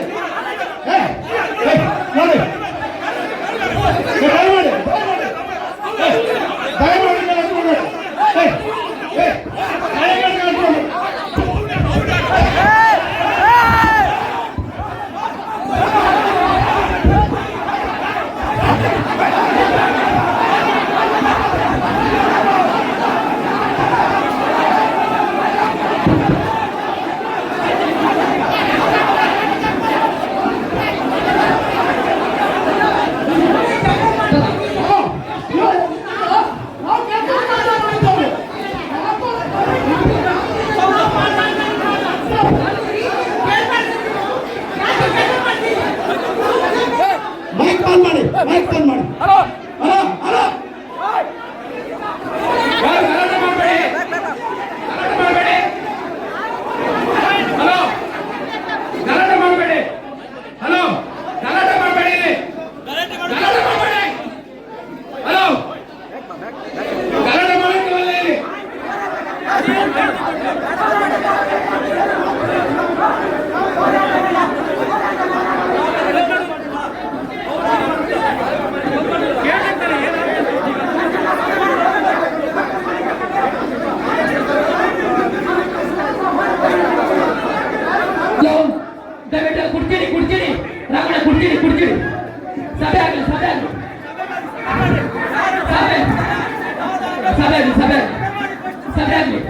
ಯಾರು ಗಲಾಟೆ ಮಾಡಬೇಡಿ, ಹಲೋ ಗಲಾಟೆ ಮಾಡಬೇಡಿ, ಹಲೋ ಗಲಾಟೆ ಮಾಡಬೇಡಿ, ಗಲಾಟೆ ಮಾಡಬೇಡಿ, ಹಲೋ ಗಲಾಟೆ ಮಾಡಬೇಡಿ. ದಯವಿಟ್ಟು ಕುಡ್ತೀನಿ ರಾಮಣ್ಣ ಕುಡ್ತೀನಿ ಸಭೆ ಆಗಲಿ ಸಭೆ ಆಗಲಿ ಕುಡ್ತೀನಿ ಸಭೆ ಆಗಲಿ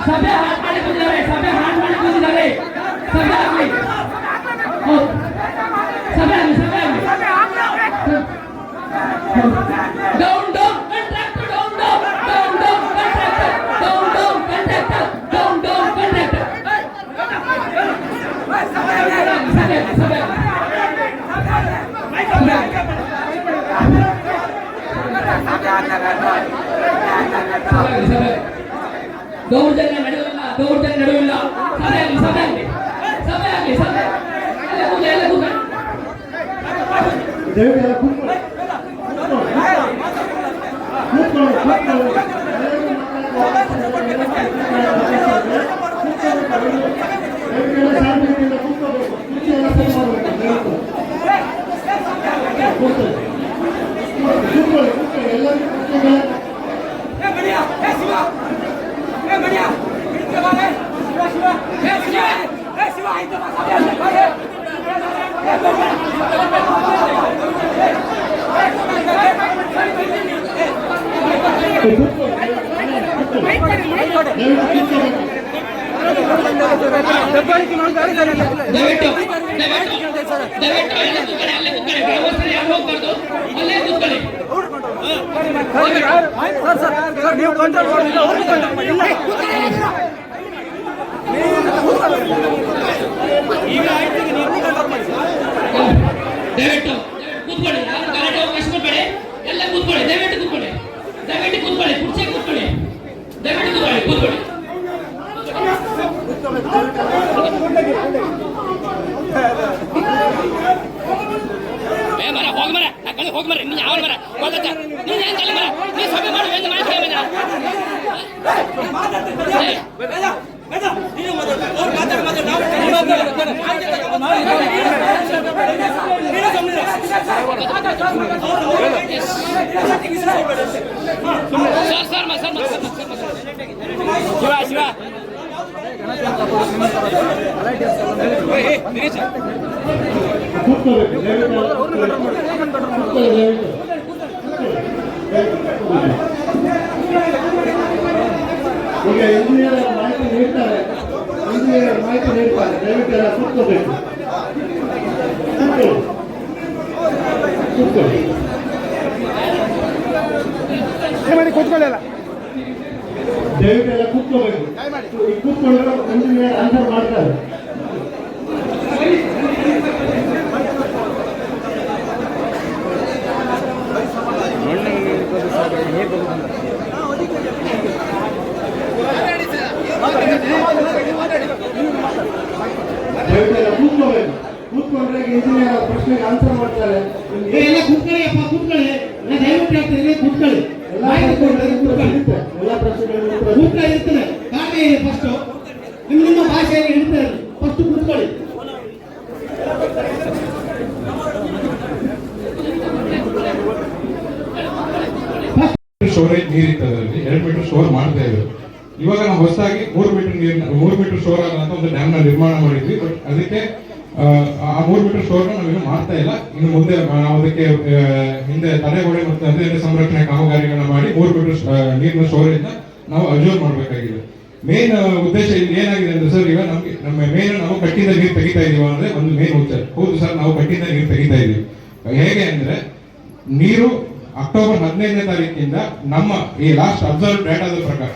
ಸಭೆ ಹಾಳು ಮಾಡಿ ಬಂದಿದ್ದಾರೆ ಸಭೆ ಆಗಲಿ ಡೌನ್ ದೌರ್ಜನ್ಯ ನಡೆಯುವುದಿಲ್ಲ ಸಭೆ ಆಗಲಿ ದಯವಿಟ್ಟು ಕೂತ್ಕೊಳ್ಳಿ, ಯಾರು ಗಲಾಟೆ ಅವಕಾಶ ಕೊಡಬೇಡಿ, ಎಲ್ಲ ಕೂತ್ಕೊಳ್ಳಿ, ದಯವಿಟ್ಟು ಕೂತ್ಕೊಳ್ಳಿ, ಕುರ್ಚಿ ಕೂತ್ಕೊಳ್ಳಿ, ದಯವಿಟ್ಟು ಕೂತ್ಕೊಳ್ಳಿ. ಹೋಗಿ ಮರ ನೀ ಯಾವ ಮರ ನೀ ಸಭೆ ಮಾಡಿ ಶಿವ ಈಗ ಇಂಜಿನಿಯರ್ ಮಾಹಿತಿ ನೀಡ್ತಾರೆ, ದಯವಿಟ್ಟು ಎಲ್ಲ ಕೂತ್ಕೋಬೇಕು. ಕೂತ್ಕೊಳ್ಳಲ್ಲ, ದಯವಿಟ್ಟು ಎಲ್ಲ ಕೂತ್ಕೋಬೇಕು. ಕೂತ್ಕೊಂಡ್ರೆ ಇಂಜಿನಿಯರ್ ಆನ್ಸರ್ ಮಾಡ್ತಾರೆ. ಕೂತ್ಕೋಬೇಕು, ಕೂತ್ಕೊಂಡ್ರೆ ಇಂಜಿನಿಯರ್ ಪ್ರಶ್ನೆಗೆ ಆನ್ಸರ್ ಮಾಡ್ತಾರೆ. ಎಲ್ಲ ಕೂತ್ಕೊಳ್ಳಿ ಅಪ್ಪ, ಕೂತ್ಕೊಳ್ಳಿ, ದಯವಿಟ್ಟು ಹೇಳ್ತೀನಿ ಕೂತ್ಕೊಳ್ಳಿ, ಎಲ್ಲ ಪ್ರಶ್ನೆಗಳು ಕೂತ್ಕೊಳ್ಳಿ ಇರ್ತದೆ. ಕಾರಣ ಇದೆ ಫಸ್ಟ್ ನಿಮ್ಮ ಭಾಷೆಯಲ್ಲಿ ಹೇಳ್ತಾರೆ, ಫಸ್ಟ್ ಕೂತ್ಕೊಳ್ಳಿ. ಸ್ಟೋರೇಜ್ ನೀರಿತ್ತು, ಅದರಲ್ಲಿ 2 ಮೀಟರ್ ಸ್ಟೋರ್ ಮಾಡ್ತಾ ಇದ್ರು. ಇವಾಗ ನಾವು ಹೊಸದಾಗಿ 3 ಮೀಟರ್ ಸ್ಟೋರ್ ಆದಂತ ಒಂದು ಡ್ಯಾಮ್ ನ ನಿರ್ಮಾಣ ಮಾಡಿದ್ವಿ. ಬಟ್ ಅದಕ್ಕೆ ಆ 3 ಮೀಟರ್ ಸ್ಟೋರ್ ನಾವೇನು ಮಾಡ್ತಾ ಇಲ್ಲ. ಇನ್ನು ಮುಂದೆ ನಾವು ಅದಕ್ಕೆ ಹಿಂದೆ ತಡೆಗೋಡೆ ಮತ್ತು ನದಿ ಸಂರಕ್ಷಣೆ ಕಾಮಗಾರಿಗಳನ್ನ ಮಾಡಿ 3 ಮೀಟರ್ ನೀರಿನ ಸ್ಟೋರೇಜ್ ನಾವು ಅಜ್ಯೂರ್ ಮಾಡಬೇಕಾಗಿದೆ. ಮೇನ್ ಉದ್ದೇಶ ಇಲ್ಲಿ ಏನಾಗಿದೆ ಅಂದ್ರೆ ಸರ್, ಈಗ ನಮ್ಮ ಮೇನ್ ನಾವು ಕಟ್ಟಿಂದ ನೀರು ತೆಗಿತಾ ಇದೀವ ಅಂದ್ರೆ ಒಂದು ಮೇನ್ ಉದ್ದೇಶ. ಹೌದು ಸರ್, ನಾವು ಕಟ್ಟಿಂದ ನೀರು ತೆಗಿತಾ ಇದೀವಿ. ಹೇಗೆ ಅಂದ್ರೆ ನೀರು ಅಕ್ಟೋಬರ್ 15ನೇ ತಾರೀಕಿಂದ ನಮ್ಮ ಈ ಲಾಸ್ಟ್ ಅಬ್ಸರ್ವ್ ಡೇಟಾದ ಪ್ರಕಾರ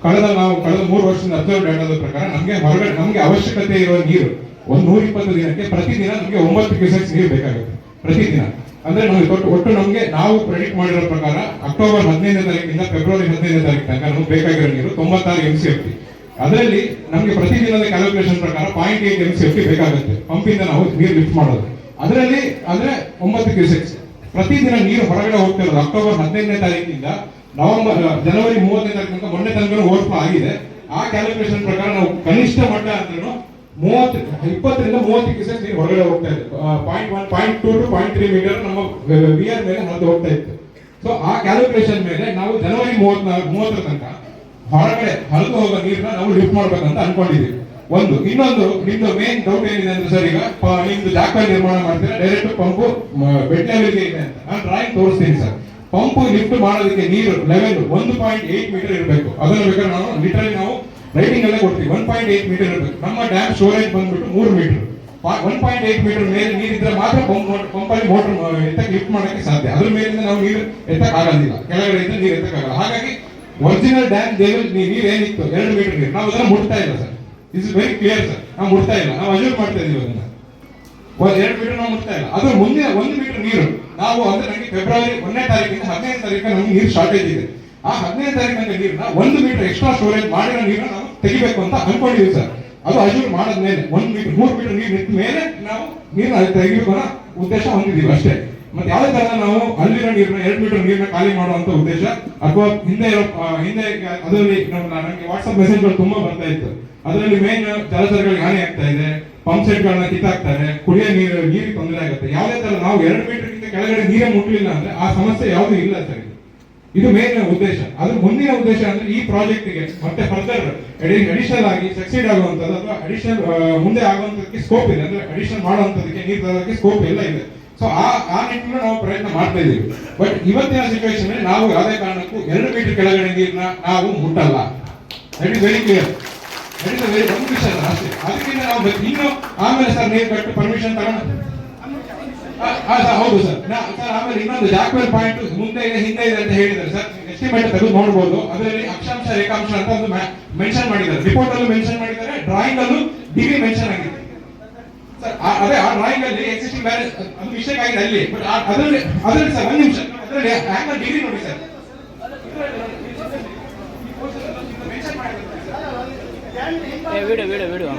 ಕಳೆದ 3 ವರ್ಷದಿಂದ ಅಬ್ಸರ್ವ್ ಡೇಟಾದ ಪ್ರಕಾರ ನಮಗೆ ಅವಶ್ಯಕತೆ ಇರುವ ನೀರು 120 ದಿನಕ್ಕೆ ಪ್ರತಿದಿನ ನಮಗೆ 9 ಕ್ಯೂಸೆಕ್ಸ್ ನೀರು ಬೇಕಾಗುತ್ತೆ ಪ್ರತಿದಿನ. ಅಂದ್ರೆ ಒಟ್ಟು ನಾವು ಪ್ರೆಡಿಕ್ಟ್ ಮಾಡಿರೋ ಪ್ರಕಾರ ಅಕ್ಟೋಬರ್ 15ನೇ ತಾರೀಕಿಂದ ಫೆಬ್ರವರಿ 15ನೇ ತಾರೀಕು ತನಕ ನಮಗೆ ಬೇಕಾಗಿರೋ ನೀರು 96 MCFT. ಅದರಲ್ಲಿ ನಮಗೆ ಪ್ರತಿದಿನದ ಕ್ಯಾಲ್ಕುಲೇಷನ್ ಪ್ರಕಾರ 0.8 MCFT ಬೇಕಾಗುತ್ತೆ ಪಂಪಿಂದ ನಾವು ನೀರು ಲಿಫ್ಟ್ ಮಾಡೋದು. ಅದರಲ್ಲಿ ಅಂದ್ರೆ 9 ಕ್ಯೂಸೆಕ್ಸ್ ಪ್ರತಿದಿನ ನೀರು ಹೊರಗಡೆ ಹೋಗ್ತಿರೋದು ಅಕ್ಟೋಬರ್ 15ನೇ ತಾರೀಕಿಂದ ಜನವರಿ 30ನೇ ತಾರೀಕು ಮೊನ್ನೆ ತನಕ ಓವರ್ಫ್ಲೋ ಆಗಿದೆ. ಆ ಕ್ಯಾಲ್ಕುಲೇಷನ್ ಪ್ರಕಾರ ನಾವು ಕನಿಷ್ಠ ಮಟ್ಟ ಅಂದ್ರೂ 20 ರಿಂದ 30 ಕ್ಯೂಸೆಕ್ಸ್ ನೀರು ಹೊರಗಡೆ ಹೋಗ್ತಾ ಇದೆ. 0.2 to 0.3 ಮೀಟರ್ ನಮ್ಮ ವಿಆರ್ ಮೇಲೆ ಹರಿದು ಹೋಗ್ತಾ ಇತ್ತು. ಸೊ ಆ ಕ್ಯಾಲ್ಕುಲೇಷನ್ ಮೇಲೆ ನಾವು ಜನವರಿ 30ರ ತನಕ ಹೊರಗಡೆ ಹರಿದು ಹೋಗೋ ನೀರನ್ನ ನಾವು ಲಿಫ್ಟ್ ಮಾಡ್ಬೇಕಂತ ಅನ್ಕೊಂಡಿದ್ದೀವಿ. ಇನ್ನೊಂದು ನಿಮ್ದು ಮೇನ್ ಡೌಟ್ ಏನಿದೆ ಅಂದ್ರೆ ಸರ್, ಈಗ ನಿಮ್ದು ಜಾಕ್ವೆಲ್ ನಿರ್ಮಾಣ ಮಾಡ್ತೀರಾ, ಡೈರೆಕ್ಟ್ ಪಂಪು ಬೆಡ್ ಲೆವೆಲ್ಗೆ ಇದೆ ಅಂತ ನಾನು ಡ್ರಾಯಿಂಗ್ ತೋರಿಸ್ತೀನಿ ಸರ್. ಪಂಪ್ ಲಿಫ್ಟ್ ಮಾಡೋದಕ್ಕೆ ನೀರು ಲೆವೆಲ್ 1.8 ಮೀಟರ್ ಇರಬೇಕು. ಅದನ್ನು ಬೇಕಾದ್ರೆ ನಾವು ರೈಟಿಂಗ್ ಅಲ್ಲೇ ಕೊಡ್ತೀವಿ. 1.8 ಮೀಟರ್ ಇರಬೇಕು. ನಮ್ಮ ಡ್ಯಾಮ್ ಸ್ಟೋರೇಜ್ ಬಂದ್ಬಿಟ್ಟು 3 ಮೀಟರ್. 1.8 ಮೀಟರ್ ಮೇಲೆ ನೀರಿದ್ರೆ ಮಾತ್ರ ಪಂಪಲ್ಲಿ ಮೋಟರ್ ಎತ್ತಕ್ಕೆ ಲಿಫ್ಟ್ ಮಾಡಕ್ಕೆ ಸಾಧ್ಯ. ಅದ್ರ ಮೇಲಿಂದ ನಾವು ನೀರು ಎತ್ತಕ್ಕೆ ಆಗೋದಿಲ್ಲ, ಕೆಳಗಡೆಯಿಂದ ನೀರು ಎತ್ತಕ್ಕಾಗಲ್ಲ. ಹಾಗಾಗಿ ಒರಿಜಿನಲ್ ಡ್ಯಾಮ್ ಲೆವೆಲ್ ನೀರು ಏನಿತ್ತು 2 ಮೀಟರ್ ನೀರು ನಾವು ಅದನ್ನ ಮುಟ್ತಾ ಇಲ್ಲ sir. Is very clear sir. ನಾವು ಮುಟ್ತಾ ಇಲ್ಲ, ನಾವು ಅಜ್ಯೂಮ್ ಮಾಡ್ತಾ ಇದೀವಿ ಅದನ್ನ. 2 ಮೀಟರ್ ನಾವು ಮುಟ್ತಾ ಇಲ್ಲ. ಅದ್ರ ಮುಂದಿನ 1 ಮೀಟರ್ ನೀರು ನಾವು ಅಂದ್ರೆ ನಮಗೆ ಫೆಬ್ರವರಿ 1ನೇ ತಾರೀಕಿಂದ 15ನೇ ತಾರೀಕು ನಮಗೆ ನೀರು ಶಾರ್ಟೇಜ್ ಇದೆ. ಆ 15ನೇ ತಾರೀಕಿನ ನೀರನ್ನ 1 ಮೀಟರ್ ಎಕ್ಸ್ಟ್ರಾ ಸ್ಟೋರೇಜ್ ಮಾಡಿರೋ ನೀರನ್ನ ನಾವು ತೆಗಿಬೇಕು ಅಂತ ಅನ್ಕೊಂಡಿದ್ದೀವಿ ಸರ್. ಅದು ಅಜ್ಯೂರ್ ಮಾಡಾದ್ಮೇಲೆ 1 ಮೀಟರ್ 3 ಮೀಟರ್ ನೀರು ನಿಂತ ಮೇಲೆ ನಾವು ನೀರನ್ನ ತೆಗಿಬೇಕು ಅನ್ನೋ ಉದ್ದೇಶ ಹೊಂದಿದ್ದೀವಿ ಅಷ್ಟೇ. ಮತ್ತೆ ಯಾವುದೇ ತರ ನಾವು ಅಲ್ಲಿರೋ ನೀರನ್ನ 2 ಮೀಟರ್ ನೀರನ್ನ ಖಾಲಿ ಮಾಡುವಂತ ಉದ್ದೇಶ ಅಥವಾ ಹಿಂದೆ ಅದರಲ್ಲಿ ನನಗೆ ವಾಟ್ಸ್ಆಪ್ ಮೆಸೇಜ್ಗಳು ತುಂಬಾ ಬರ್ತಾ ಇತ್ತು. ಅದರಲ್ಲಿ ಮೇನ್ ಜಲಚರಗಳಿಗೆ ಹಾನಿ ಆಗ್ತಾ ಇದೆ, ಪಂಪ್ ಸೆಟ್ ಗಳನ್ನ ಕಿತ್ತಾಕ್ತಾರೆ, ಕುಡಿಯೋ ನೀರಿಗೆ ತೊಂದರೆ ಆಗುತ್ತೆ. ಯಾವುದೇ ತರ ನಾವು 2 ಮೀಟರ್ ಗಿಂತ ಕೆಳಗಡೆ ನೀರೇ ಮುಟ್ಟಲಿಲ್ಲ ಅಂದ್ರೆ ಆ ಸಮಸ್ಯೆ ಯಾವುದೂ ಇಲ್ಲ ಸರ್. ಇದು ಮೇನ್ ಉದ್ದೇಶ. ಅದ್ರ ಮುಂದಿನ ಉದ್ದೇಶ ಅಂದ್ರೆ ಈ ಪ್ರಾಜೆಕ್ಟ್ ಗೆ ಮತ್ತೆ ಫರ್ದರ್ ಅಡಿಷನಲ್ ಆಗಿ ಸಕ್ಸೀಡ್ ಆಗುವಂತದ್ದು ಅಥವಾ ಅಡಿಷನಲ್ ಮುಂದೆ ಆಗುವಂತದಕ್ಕೆ ಸ್ಕೋಪ್ ಇದೆ. ಅಂದ್ರೆ ಅಡಿಷನಲ್ ಮಾಡುವಂತದಕ್ಕೆ ನೀರು ತರೋದಕ್ಕೆ ಸ್ಕೋಪ್ ಎಲ್ಲ ಇದೆ. ಸೊ ಆ ನಿಟ್ಟಿನಲ್ಲಿ ನಾವು ಪ್ರಯತ್ನ ಮಾಡ್ತಾ ಇದ್ದೀವಿ. ಬಟ್ ಇವತ್ತಿನ ಸಿಚುವೇಶನ್ ಅಲ್ಲಿ ನಾವು ಯಾವುದೇ ಕಾರಣಕ್ಕೂ 2 ಮೀಟರ್ ಕೆಳಗಡೆ ನೀರನ್ನ ನಾವು ಮುಟ್ಟಲ್ಲ. That is very clear. That is very ಒಂದು ವಿಷಯ ಅಷ್ಟೇ. ಅದಕ್ಕಿಂತ ನಾವು ಇನ್ನು ಆಮೇಲೆ ಸರ್ ನೀರು ಕಟ್ಟು ಪರ್ಮಿಷನ್ ತಗೊಂಡು ಹೌದು ಸರ್. ಆಮೇಲೆ ಇನ್ನೊಂದು ಜಾಕ್ವೆಲ್ ಪಾಯಿಂಟ್ ಮುಂದೆ ಇದೆ ಹಿಂದೆ ಇದೆ ಅಂತ ಹೇಳಿದ್ದಾರೆ ಸರ್. ಎಸ್ಟಿಮೇಟ್ ತೆಗೆದು ನೋಡಬಹುದು. ಅದರಲ್ಲಿ ಅಕ್ಷಾಂಶ ರೇಖಾಂಶ ಅಂತ ಒಂದು ಮೆನ್ಷನ್ ಮಾಡಿದ್ದಾರೆ. ರಿಪೋರ್ಟ್ ಅಲ್ಲೂ ಮೆನ್ಷನ್ ಮಾಡಿದ್ದಾರೆ, ಡ್ರಾಯಿಂಗ್ ಅಲ್ಲೂ ಡಿಗ್ರಿ ಮೆನ್ಷನ್ ಆಗಿದೆ ಸರ್. ಅದೇ ಆ ಡ್ರಾಯಿಂಗ್ ಅಲ್ಲಿ ಎಕ್ಸಿಸ್ಟಿಂಗ್ ಬ್ಯಾಲೆನ್ಸ್ ಅದು ಮಿಸ್ಟೇಕ್ ಆಗಿದೆ ಅಲ್ಲಿ. ಬಟ್ ಅದರಲ್ಲಿ ಸರ್ ಒಂದು ನಿಮಿಷ, ಅದರಲ್ಲಿ ಆಂಗಲ್ ಡಿಗ್ರಿ ನೋಡಿ ಸರ್. ವಿಡಿಯೋ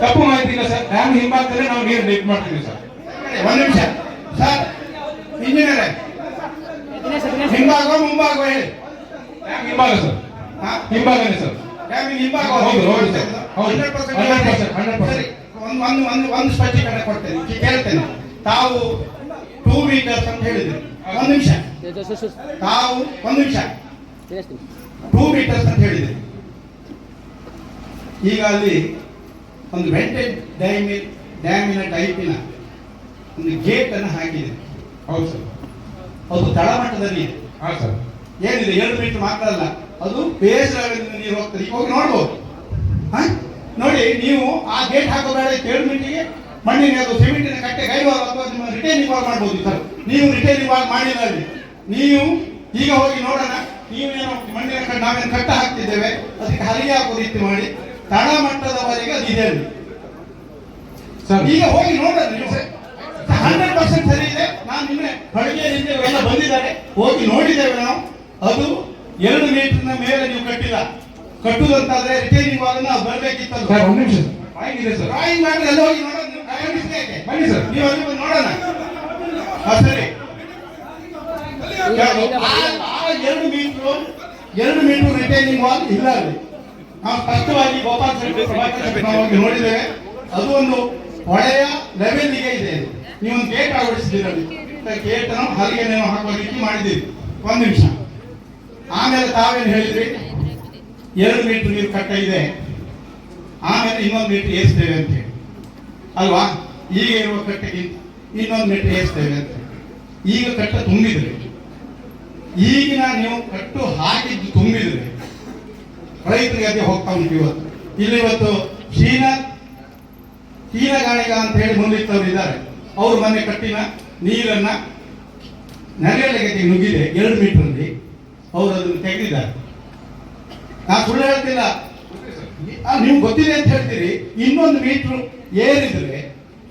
ತಪ್ಪು ಮಾಹಿತಿ ಇಲ್ಲ ಸರ್. ಡ್ಯಾಮ್ ಹಿಂಭಾಗದಲ್ಲಿ ನಾವು ನೀರು ಲಿಫ್ಟ್ ಮಾಡ್ತೀವಿ ಸರ್. ಒಂದು ನಿಮಿಷ ಸರ್, ಇಂಜಿನಿಯರ್ ಹಿಂಭಾಗ ಮುಂಭಾಗ ಹೇಳಿ. ಡ್ಯಾಮ್ ಹಿಂಭಾಗ ಸರ್, ಹಿಂಭಾಗನೇ ಸರ್. ಡ್ಯಾಮಿನ ಹಿಂಭಾಗ ಹೌದು ಹೌದು ಸರ್, ಹೌದು 100%. ಸರಿ, ಒಂದು ಸ್ಪಷ್ಟೀಕರಣ ಕೊಡ್ತೇನೆ, ಕೇಳ್ತೇನೆ. ತಾವು 2 ಮೀಟರ್ಸ್ ಅಂತ ಹೇಳಿದ್ರಿ. ಒಂದು ನಿಮಿಷ ತಾವು 1 ನಿಮಿಷ 2 ಮೀಟರ್ಸ್ ಅಂತ ಹೇಳಿದ್ರಿ. ಈಗ ಅಲ್ಲಿ ಒಂದು ವೆಂಟೆಡ್ ಡ್ಯಾಮಿನ ಟೈಪಿನ ಒಂದು ಗೇಟ್ ಅನ್ನು ಹಾಕಿದೆ. ಹೌದು ಸರ್. ಅದು ತಳಮಟ್ಟದಲ್ಲಿ ಇದೆ. ಹಾ ಸರ್. ಏನಿದೆ 2 ಮೀಟರ್ ಮಾತ್ರ ಅಲ್ಲ, ಅದು ಬೇಸ್ ಲೆವೆಲ್ನಿಂದ ನೀರು ಹೋಗ್ತದೆ. ಈಗ ಹೋಗಿ ನೋಡ್ಬೋದು. ನೋಡಿ, ನೀವು ಆ ಗೇಟ್ ಹಾಕೋಬೇಡ. 2 ಮೀಟರ್ಗೆ ಮಣ್ಣಿನ ಅದು ಸಿಮೆಂಟಿನ ಕಟ್ಟೆ ಕೈವಾಲ್ ಅಥವಾ ನಿಮ್ಮ ರಿಟೈನಿಂಗ್ ವಾಲ್ ಮಾಡ್ಬೋದು ಸರ್. ನೀವು ರಿಟೈನಿಂಗ್ ವಾಲ್ ಮಾಡಿಲ್ಲ ಅಲ್ಲಿ. ನೀವು ಈಗ ಹೋಗಿ ನೋಡೋಣ. ನೀವೇನೋ ಮಣ್ಣಿನ ನಾವೇನು ಕಟ್ಟ ಹಾಕ್ತಿದ್ದೇವೆ, ಅದಕ್ಕೆ ಹರಿಗೆ ಹಾಕೋ ರೀತಿ ಮಾಡಿ ತಳಮಟ್ಟದವರೆಗೆ ಅದು ಇದೆ ಅಲ್ಲಿ ಸರ್. ಈಗ ಹೋಗಿ ನೋಡೋಣ ನೀವು 100% ಸರಿ ಇದೆ. ನಾನು ನಿನ್ನೆ ಹೊಳಗೆಯಿಂದ ಎಲ್ಲ ಬಂದಿದ್ದಾರೆ, ಹೋಗಿ ನೋಡಿದ್ದೇವೆ ನಾವು. ಅದು 2 ಮೀಟರ್ನ ಮೇಲೆ ನೀವು ಕಟ್ಟಿಲ್ಲ. ಕಟ್ಟುದಂತಾದ್ರೆ ರಿಟೈನಿಂಗ್ ವಾಲ್ ಅದು ಬರಬೇಕಿತ್ತು ಸರ್. ಒಂದು ನಿಮಿಷ ಡ್ರಾಯಿಂಗ್ ಇದೆ ಸರ್. ಡ್ರಾಯಿಂಗ್ ಮಾಡಿದ್ರೆ ಎಲ್ಲ ಹೋಗಿ ನೋಡೋಣ. ಬನ್ನಿ ಸರ್, ನೀವು ಅಲ್ಲಿ ಬಂದು ನೋಡೋಣ. ಸರಿ, 2 ಮೀಟರ್ ರಿಟೈನಿಂಗ್ ವಾಲ್ ಇಲ್ಲ ಅಲ್ಲಿ. ನಾವು ಸ್ಪಷ್ಟವಾಗಿ ಗೋಪಾಲ್ ಶೆಟ್ಟಿ ನೋಡಿದ್ದೇವೆ. ಅದು ಒಂದು ಹೊಳೆಯ ಲೆವೆಲ್ಗೆ ಇದೆ. ನೀವೊಂದು ಗೇಟ್ ಅಳವಡಿಸಿದ್ದೀರಲ್ಲಿ. ಗೇಟ್ ಅನ್ನು ಹರಿಗೆ ಹಾಕುವ ರೀತಿ ಮಾಡಿದ್ದೀರಿ. 1 ನಿಮಿಷ. ಆಮೇಲೆ ತಾವೇನು ಹೇಳಿದ್ರಿ, 2 ಮೀಟರ್ ನೀರು ಕಟ್ಟ ಇದೆ, ಆಮೇಲೆ 1 ಮೀಟರ್ ಏರಿಸ್ತೇವೆ ಅಂತ ಹೇಳಿ ಅಲ್ವಾ? ಈಗ ಇರುವ ಕಟ್ಟೆಗಿಂತ 1 ಮೀಟರ್ ಏರಿಸ್ತೇವೆ ಅಂತ. ಈಗ ಕಟ್ಟ ತುಂಬಿದ್ರೆ, ಈಗಿನ ನೀವು ಕಟ್ಟು ಹಾಕಿದ್ದು ತುಂಬಿದ್ರೆ, ರೈತರಿಗೆ ಅದೇ ಹೋಗ್ತಾ ಉಂಟು. ಇವತ್ತು ಶ್ರೀನಾಥ್ ತೀನಗಾಣಿಗ ಅಂತ ಹೇಳಿ ಮುಂದಿಟ್ಟವರು ಇದ್ದಾರೆ. ಅವರು ಮೊನ್ನೆ ಕಟ್ಟಿನ ನೀರನ್ನ ನರೇಲೆಗೆ ನುಗ್ಗಿದೆ 2 ಮೀಟರ್ನಲ್ಲಿ, ಅವರು ಅದನ್ನು ತೆಗೆದಿದ್ದಾರೆ. ನಾ ಸುಳ್ಳು ಹೇಳ್ತಿಲ್ಲ, ನೀವು ಗೊತ್ತಿದೆ ಅಂತ ಹೇಳ್ತೀರಿ. 1 ಮೀಟರ್ ಏರಿದ್ರೆ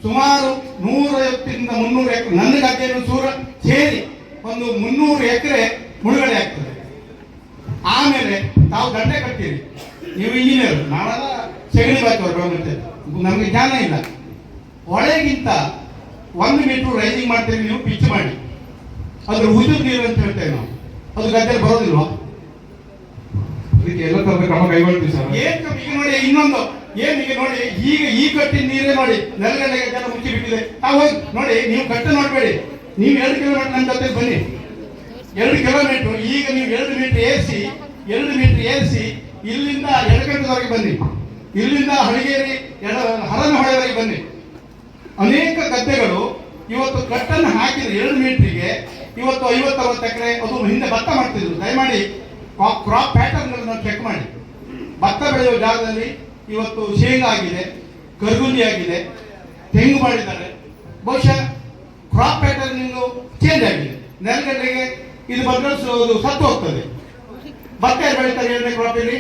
ಸುಮಾರು 150ರಿಂದ 300 ಎಕರೆ, ನನ್ನ ಗದ್ದೆಯನ್ನು ಸೇರಿ ಒಂದು 300 ಎಕರೆ ಮುಳುಗಡೆ ಆಗ್ತದೆ. ಆಮೇಲೆ ತಾವು ದಂಡೆ ಕಟ್ತೀರಿ, ನೀವು ಇಂಜಿನಿಯರ್, ನಾವೆಲ್ಲ ಸೆಗಣಿ ಬಾಚೋರು, ನಮಗೆ ಜ್ಞಾನ ಇಲ್ಲ. ಹೊಳೆಗಿಂತ 1 ಮೀಟರ್ ರೈಸಿಂಗ್ ಮಾಡ್ತೀರಿ ನೀವು, ಪಿಚ್ ಮಾಡಿ, ಅದ್ರ ಉದುರು ನೀರು ಅಂತ ಹೇಳ್ತೇವೆ ನಾವು. ಅದು ಗದ್ದೆಯಲ್ಲಿ ಬರೋದಿಲ್ವಾ? ಅದಕ್ಕೆ ಎಲ್ಲ ತರದ ಕ್ರಮ ಕೈಗೊಳ್ತೀವಿ ಸರ್. ಏನ್ ಈಗ ನೋಡಿ, ಇನ್ನೊಂದು ಈಗ ನೋಡಿ, ಈ ಕಟ್ಟಿನ ನೀರೇ ನೋಡಿ ನೆಲಗಡೆಗೆ ಜನ ಮುಚ್ಚಿ ಬಿಟ್ಟಿದೆ. ನೋಡಿ, ನೀವು ಕಟ್ಟು ನೋಡ್ಬೇಡಿ, ನೀವು 2 ಕಿಲೋಮೀಟರ್ ನನ್ನ ಜೊತೆ ಬನ್ನಿ. 2 ಕಿಲೋಮೀಟರ್ ಈಗ ನೀವು 2 ಮೀಟರ್ ಏರಿಸಿ ಇಲ್ಲಿಂದ ಎಡಗಂಟದವರೆಗೆ ಬನ್ನಿ, ಇಲ್ಲಿಂದ ಹಳಗೇರಿ ಹರನಹೊಳೆವರೆಗೆ ಬನ್ನಿ. ಅನೇಕ ಗದ್ದೆಗಳು ಇವತ್ತು ಕಟ್ಟನ್ನು ಹಾಕಿದ್ರೆ 2 ಮೀಟರ್ಗೆ ಇವತ್ತು 50-60 ಎಕರೆ. ಅದು ಹಿಂದೆ ಭತ್ತ ಮಾಡ್ತಿದ್ರು. ದಯಮಾಡಿ ಕ್ರಾಪ್ ಪ್ಯಾಟರ್ನ್ ಚೆಕ್ ಮಾಡಿ. ಭತ್ತ ಬೆಳೆಯುವ ಜಾಗದಲ್ಲಿ ಇವತ್ತು ಶೇಂಗಾ ಆಗಿದೆ, ಕರ್ಗುಂದಿ ಆಗಿದೆ, ತೆಂಗು ಮಾಡಿದ್ದಾರೆ. ಬಹುಶಃ ಕ್ರಾಪ್ ಪ್ಯಾಟರ್ನಿಂಗ್ ಚೇಂಜ್ ಆಗಿದೆ. ನೆಲಗಡ್ಡೆಗೆ ಇದು ಬದಲಿಸೋದು ಸತ್ತು ಹೋಗ್ತದೆ. ಭತ್ತ ಯಾರು ಬೆಳೀತಾರೆ 2ನೇ ಕ್ರಾಪ್ ಇಲ್ಲಿ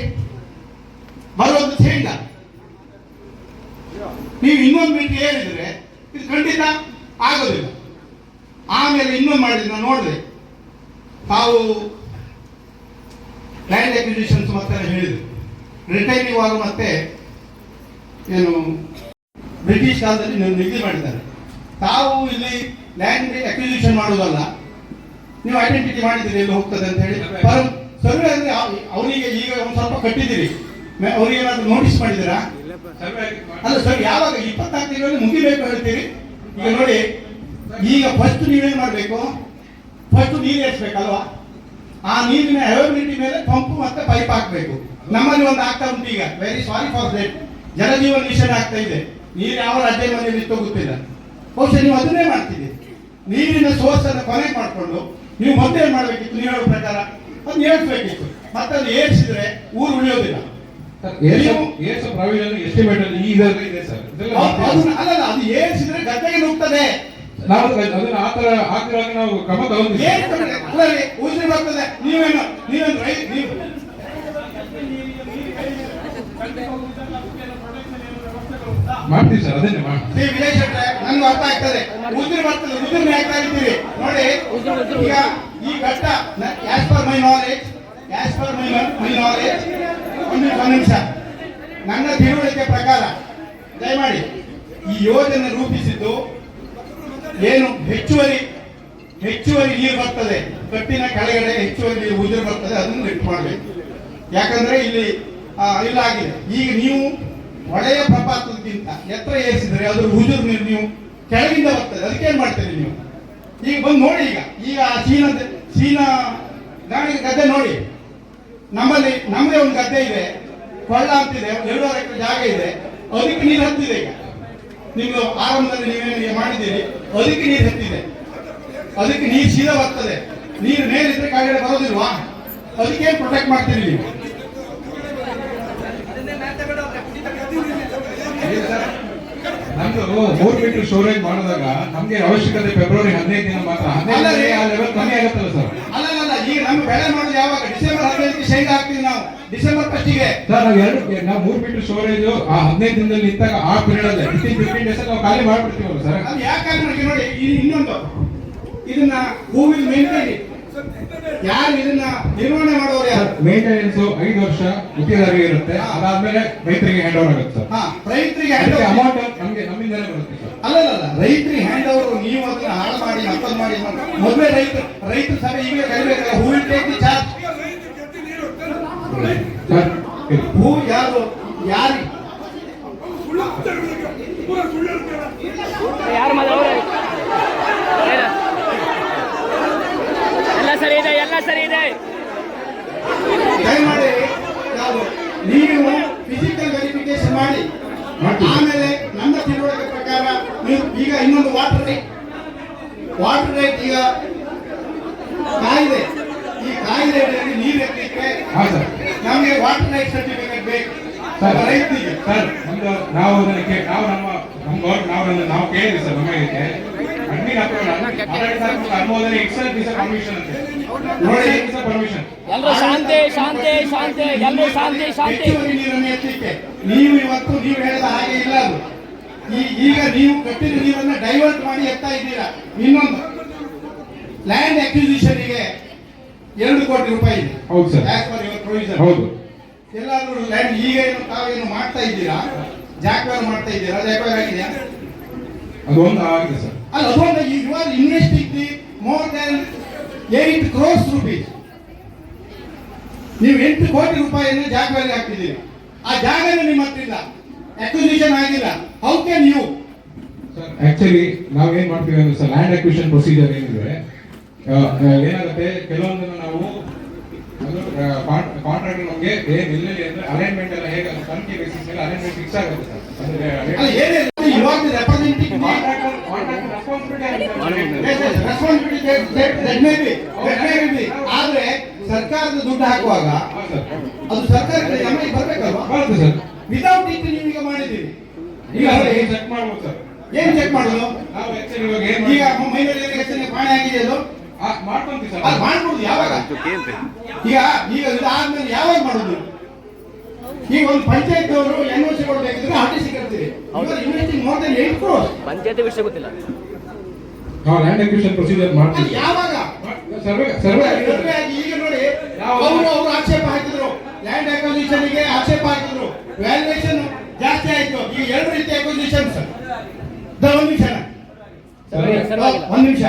ಬರೋದು ಶೇಂಗಾ. ನೀವು 1 ಮೀಟರ್ ಏರಿದ್ರೆ ಇದು ಖಂಡಿತ ಆಗೋದಿಲ್ಲ. ಆಮೇಲೆ ಇನ್ನೊಂದು ಮಾಡಿದ್ರೆ ನಾನು ನೋಡಿದೆ, ತಾವು ಲ್ಯಾಂಡ್ ಅಕ್ವಿಸಿಷನ್ಸ್ ಮತ್ತೆ ಹೇಳಿದ್ರು, ರಿಟೈನಿಂಗ್ ವಾಲ್ ಮತ್ತೆ ಏನು ಬ್ರಿಟಿಷ್ ಕಾಲದಲ್ಲಿ ನಿಗದಿ ಮಾಡಿದ್ದಾರೆ. ತಾವು ಇಲ್ಲಿ ಲ್ಯಾಂಡ್ ಅಕ್ವಿಸಿಷನ್ ಮಾಡುವುದಲ್ಲ, ನೀವು ಐಡೆಂಟಿಟಿ ಮಾಡಿದ್ದೀರಿ ಎಲ್ಲಿ ಹೋಗ್ತದೆ ಅಂತ ಹೇಳಿ. ಸರ್ವೆ ಅಂದ್ರೆ ಅವರಿಗೆ ಈಗ ಒಂದು ಸ್ವಲ್ಪ ಕಟ್ಟಿದ್ದೀರಿ, ಅವ್ರಿಗೆ ಏನಾದ್ರು ನೋಟಿಸ್ ಮಾಡಿದ್ದೀರಾ? ಅಲ್ಲ ಸರ್, ಯಾವಾಗ 24 ತಿಂಗಳಲ್ಲಿ ಮುಗಿಬೇಕು ಹೇಳ್ತೀರಿ? ಈಗ ನೋಡಿ, ಈಗ ಫಸ್ಟ್ ನೀವೇನ್ ಮಾಡಬೇಕು, ಫಸ್ಟ್ ನೀರು ಏರಿಸ್ಬೇಕಲ್ವಾ? ಆ ನೀರಿನ ಅವೈಲಬಿಲಿಟಿ ಮೇಲೆ ಪಂಪ್ ಮತ್ತೆ ಪೈಪ್ ಹಾಕಬೇಕು. ನಮ್ಮಲ್ಲಿ ಒಂದು ಆಗ್ತಾ ಉಂಟು ಈಗ, very sorry for that, Jal Jeevan Mission ಆಗ್ತಾ ಇದೆ. ನೀರು ಯಾವ ರಾಜ್ಯ ಮನೆಯಲ್ಲಿ ಗೊತ್ತಿಲ್ಲ, ಬಹುಶಃ ನೀವು ಅದನ್ನೇ ಮಾಡ್ತೀರಿ. ನೀರಿನ ಸೋರ್ಸ್ ಅನ್ನು ಕನೆಕ್ಟ್ ಮಾಡಿಕೊಂಡು ನೀವು ಮತ್ತೆ ಏನ್ ಮಾಡ್ಬೇಕಿತ್ತು, ನೀವು ಹೇಳೋ ಪ್ರಕಾರ ಅದು ಏರಿಸಬೇಕಿತ್ತು. ಮತ್ತೆ ಅದು ಏರಿಸಿದ್ರೆ ಊರು ಉಳಿಯೋದಿಲ್ಲ. ಎಸ್ಟಿಮೇಟ್ ಅಲ್ಲಿ ಈಗ ಇದೆ ಸರ್. ಅಲ್ಲ, ಅದು ಏರಿಸಿದ್ರೆ ಗದ್ದೆಗೆ ನುಗ್ತದೆ. ನಾವು ಅದನ್ನ ಆತರ ಹಾಕಿದಾಗ ನಾವು ಕ್ರಮ ತಗೊಂಡಿದ್ದೀವಿ. ಉಸಿರು ಬರ್ತದೆ. ನೀವೇನು ಮಾಡ್ತೀವಿ ಸರ್, ಅದನ್ನೇ ಮಾಡ್ತೀವಿ. ವಿಜಯ್ ಶೆಟ್ರೆ, ನನ್ಗೆ ಅರ್ಥ ಆಗ್ತದೆ. ಉಸಿರು ಬರ್ತದೆ, ಉಸಿರು ಹಾಕ್ತಾ ಇದ್ದೀರಿ ನೋಡಿ. ಈಗ ಈ ಘಟ್ಟ ಆಸ್ ಪರ್ ಮೈ ನಾಲೆಜ್ ಒಂದು ನಿಮಿಷ, ನನ್ನ ತಿಳುವಳಿಕೆ ಪ್ರಕಾರ ದಯಮಾಡಿ ಈ ಯೋಜನೆ ರೂಪಿಸಿದ್ದು ಏನು ಹೆಚ್ಚುವರಿ ನೀರು ಬರ್ತದೆ, ಕಟ್ಟಿನ ಕೆಳಗಡೆ ಹೆಚ್ಚುವರಿ ನೀರು ಉದುರು ಬರ್ತದೆ, ಅದನ್ನು ಲಿಫ್ಟ್ ಮಾಡಬೇಕು. ಯಾಕಂದ್ರೆ ಇಲ್ಲಿ ಇಲ್ಲಾಗಿದೆ. ಈಗ ನೀವು ಹೊಳೆಯ ಪ್ರಪಾತಕ್ಕಿಂತ ಎತ್ತರ ಏರಿಸಿದ್ರೆ ಅದ್ರ ಉದುರು ನೀರು ನೀವು ಕೆಳಗಿಂದ ಬರ್ತದೆ. ಅದಕ್ಕೇನ್ ಮಾಡ್ತೀರಿ ನೀವು? ಈಗ ಬಂದು ನೋಡಿ, ಈಗ ಚೀನಾ ಗಾಡಿ ಗದ್ದೆ ನೋಡಿ. ನಮ್ಮದೇ ಒಂದು ಗದ್ದೆ ಇದೆ, ಕೊಳ್ಳ ಅಂತಿದೆ, 2.5 ಎಕರೆ ಜಾಗ ಇದೆ. ಅದಕ್ಕೆ ನೀರು ಹತ್ತಿದೆ. ಈಗ ನಿಮ್ದು ಆರಂಭದಲ್ಲಿ ನೀವೇನು ಮಾಡಿದ್ದೀರಿ, ಅದಕ್ಕೆ ನೀರು ಹತ್ತಿದೆ. ಅದಕ್ಕೆ ನೀರು ಸೀದಾ ಬರ್ತದೆ. ನೀರು ಮೇಲಿದ್ರೆ ಕೆಳಗಡೆ ಬರೋದಿಲ್ವಾ? ಅದಕ್ಕೇನು ಪ್ರೊಟೆಕ್ಟ್ ಮಾಡ್ತೀರಿ ನೀವು? ನಮ್ದು 3 ಮೀಟರ್ ಸ್ಟೋರೇಜ್ ಮಾಡಿದಾಗ ನಮ್ಗೆ ಅವಶ್ಯಕತೆ ಫೆಬ್ರವರಿ 15 ದಿನ ಮಾತ್ರ. 15 ಆ ಲೆವೆಲ್ ಕಮ್ಮಿ ಆಗುತ್ತಲ್ಲ ಸರ್? ಅಲ್ಲ, ಈಗ ನಮ್ಮ ಬೆಳೆ ಮಾಡೋದು ಯಾವಾಗ? ಡಿಸೆಂಬರ್ 15ಕ್ಕೆ ಶೇಂಗಾ ಹಾಕ್ತೀವಿ ನಾವು, ಡಿಸೆಂಬರ್ 1ಗೆ ಸರ್. ನಾವು 3 ಮೀಟರ್ ಸ್ಟೋರೇಜ್ ಆ 15 ದಿನದಲ್ಲಿ ನಿಂತಾಗ ಆ ಪೀರಿಯಡ್ ಅಲ್ಲಿ 15 ಡೇಸ್ ನಾವು ಖಾಲಿ ಮಾಡ್ಬಿಡ್ತೀವಲ್ಲ ಸರ್. ಅದು ಯಾಕೆ ಮಾಡ್ತೀವಿ ನೋಡಿ. ಇನ್ನೊಂದು, ಇದನ್ನ ಹೂವಿನ ಮೇಂಟೈನ್ ಯಾರು ಇದನ್ನ ನಿರ್ವಹಣೆ ಮಾಡೋರು ಯಾರು? ಮೇಂಟೆನೆನ್ಸ್ 5 ವರ್ಷ ಗುತ್ತಿಗೆದಾರರಿಗೆ ಇರುತ್ತೆ. ಅದಾದ್ಮೇಲೆ ರೈತರಿಗೆ ಹ್ಯಾಂಡ್ ಓವರ್ ಆಗುತ್ತೆ ಸರ್. ರೈತರಿಗೆ ಅಮೌಂಟ್ ನಮ್ಮಿಂದಲೇ ಬರುತ್ತೆ ಸರ್. ಅಲ್ಲ, ರೈತರಿಗೆ ಹ್ಯಾಂಡ್ ಓವರ್. ನೀವು ಅದನ್ನ ಹಾಳು ಮಾಡಿ ಮತ್ತೊಂದು ಮಾಡಿ ಮೊದಲೇ ರೈತ ಸಭೆ ಈಗ ಕರಿಬೇಕಲ್ಲ. ಹೂವಿನ ಟೇಕ್ ದಿ ಚಾರ್ಜ್. ಹೂ ಯಾರು ಎಲ್ಲ ಸರಿ ಇದೆ. ದಯಮಾಡಿ ನೀವು ಫಿಸಿಕಲ್ ವೆರಿಫಿಕೇಶನ್ ಮಾಡಿ. ಆಮೇಲೆ ನನ್ನ ತಿಳುವಳಿಕೆ ಪ್ರಕಾರ ನೀವು ಈಗ ಇನ್ನೊಂದು ವಾಟರ್ ರೈಟ್ ಈಗ ಕಾಯಿದೆ. ಈ ಕಾಯಿದೆಯಲ್ಲಿ ನೀರು ಎತ್ತಲಿಕ್ಕೆ ನಮಗೆ ವಾಟರ್ ರೈಟ್ ಸರ್ಟಿಫಿಕೇಟ್ ಬೇಕು. ಸರ್ ರೈತರಿಗೆ ಸರ್ ಒಂದು ನಾವು ಅದನ್ನ ನಾವು ನಾವು ಕೇಳಿದ್ವಿ ಸರ್ ನಮ್ಮ ಇದಕ್ಕೆ ಅಡ್ಮಿನ್ ಆಡಳಿತಾತ್ಮಕ ಅನುಮೋದನೆ ಎಕ್ಸೆಲ್ ಪರ್ಮಿಷನ್ ಅಂತ ನೋಡಿ ಪರ್ಮಿಷನ್ ಎಲ್ಲರೂ ಶಾಂತಿ ಶಾಂತಿ ಶಾಂತಿ ಎಲ್ಲರೂ ಶಾಂತಿ ಶಾಂತಿ. ಹೆಚ್ಚುವರಿ ನೀರನ್ನು ಎತ್ತಲಿಕ್ಕೆ ನೀವು ಇವತ್ತು ನೀವು ಹೇಳಿದ ಹಾಗೆ ಇಲ್ಲ ಅದು. ಈಗ ನೀವು ಕಟ್ಟಿದ ನೀರನ್ನು ಡೈವರ್ಟ್ ಮಾಡಿ ಎತ್ತಾ ಇದ್ದೀರಾ. ಇನ್ನೊಂದು ಲ್ಯಾಂಡ್ ಅಕ್ವಿಸಿಷನ್ಗೆ 2 ಕೋಟಿ ರೂಪಾಯಿ ಇದೆ. ಹೌದು sir. As per your provision. ಹೌದು. ಎಲ್ಲಾದ್ರೂ ಲ್ಯಾಂಡ್ ಈಗ ಏನು ತಾವೇನು ಮಾಡ್ತಾ ಇದ್ದೀರಾ, ಜಾಕ್ವೇರ್ ಮಾಡ್ತಾ ಇದ್ದೀರಾ, ಜಾಕ್ವೇರ್ ಆಗಿದೆಯಾ? ಅದು ಒಂದು ಆಗಿದೆ ಸರ್. ಅಲ್ಲ, ಅದೊಂದು you are investing the more than 8 crores rupees. ನೀವು 8 ಕೋಟಿ ರೂಪಾಯಿಯನ್ನು ಜಾಗವಾಗಿ ಹಾಕ್ತಿದ್ದೀರಿ. ಆ ಜಾಗನೇ ನಿಮ್ಮ ಹತ್ರ ಇಲ್ಲ, ಅಕ್ವಿಸಿಷನ್ ಆಗಿಲ್ಲ. How can you? Sir actually ನಾವು ಏನ್ ಮಾಡ್ತೀವಿ ಅಂದ್ರೆ ಸರ್ ಲ್ಯಾಂಡ್ ಅಕ್ವಿಷನ್ ಪ್ರೊಸೀಜರ್ ಏನಿದೆ ಏನಾಗುತ್ತೆ ಕೆಲವೊಂದನ್ನು ನಾವು ಕಾಂಟ್ರಾಕ್ಟ್ ನಮಗೆ ಏನ್ ಎಲ್ಲೆಲ್ಲಿ ಅಂದ್ರೆ ಅಲೈನ್ಮೆಂಟ್ ಎಲ್ಲ ಹೇಗೆ ಸಂಖ್ಯೆ ಬೇಸಿಸ್ ಮೇಲೆ ಅಲೈನ್ಮೆಂಟ್ ಫಿಕ್ಸ್ ಆಗುತ್ತೆ ಸರ್. ಅಂದ್ರೆ ಅಲ್ಲ, ಏನೇ ಯು ಆರ್ ದಿ ರೆಪ್ರೆಸೆಂಟಿಂಗ್ ಆದ್ರೆ ಸರ್ಕಾರದ ದುಡ್ಡು ಹಾಕುವಾಗ ಅದು ಸರ್ಕಾರಕ್ಕೆ ಗಮನಕ್ಕೆ ಬರ್ಬೇಕಲ್ವಾ? ಬರುತ್ತೆ ಸರ್. ವಿತೌಟ್ ಇಟ್ ನೀವು ಈಗ ಮಾಡಿದ್ದೀರಿ. ಈಗ ಚೆಕ್ ಮಾಡ್ಬೋದು ಸರ್. ಏನ್ ಚೆಕ್ ಮಾಡೋದು? ನಾವು ಆಕ್ಚುಲಿ ಇವಾಗ ಏನ್ ಈಗ ಮೈನರ್ ಇರಿಗೇಷನ್ ಪಾಣಿ ಆಗಿದೆ ಅದು ಮಾಡ್ಕೊಂತೀವಿ ಸರ್. ಅದು ಮಾಡ್ಬೋದು ಯಾವಾಗ? ಈಗ ಇದಾದ್ಮೇಲೆ ಯಾವಾಗ ಮಾಡೋದು? ಈಗ ಒಂದು ಪಂಚಾಯತ್ ಅವರು ಎನ್ಒಸಿ ಕೊಡ್ಬೇಕಿದ್ರೆ ಆರ್ಟಿಸಿ ಕರ್ತೀರಿ. Investing more than 8 crores. ಪಂಚಾಯತಿ ವಿಷಯ ಗೊತ್ತಿಲ್ಲ. ನಾವು ಲ್ಯಾಂಡ್ ಅಕ್ವಿಷನ್ ಪ್ರೊಸೀಜರ್ ಅದು ಮಾಡ್ತೀವಿ. ಯಾವಾಗ? ಸರ್ವೆ ಸರ್ವೆ ಆಗಿ ಈಗ ನೋಡಿ ಅವರು ಆಕ್ಷೇಪ ಹಾಕಿದ್ರು, ಲ್ಯಾಂಡ್ ಅಕ್ವಿಸಿಷನ್ಗೆ ಆಕ್ಷೇಪ ಹಾಕಿದ್ರು, ವ್ಯಾಲ್ಯೂಯೇಷನ್ ಜಾಸ್ತಿ ಆಯ್ತು. ಈಗ 2 ರೀತಿ ಅಕ್ವಿಸಿಷನ್ಸ್. ಒಂದು ನಿಮಿಷ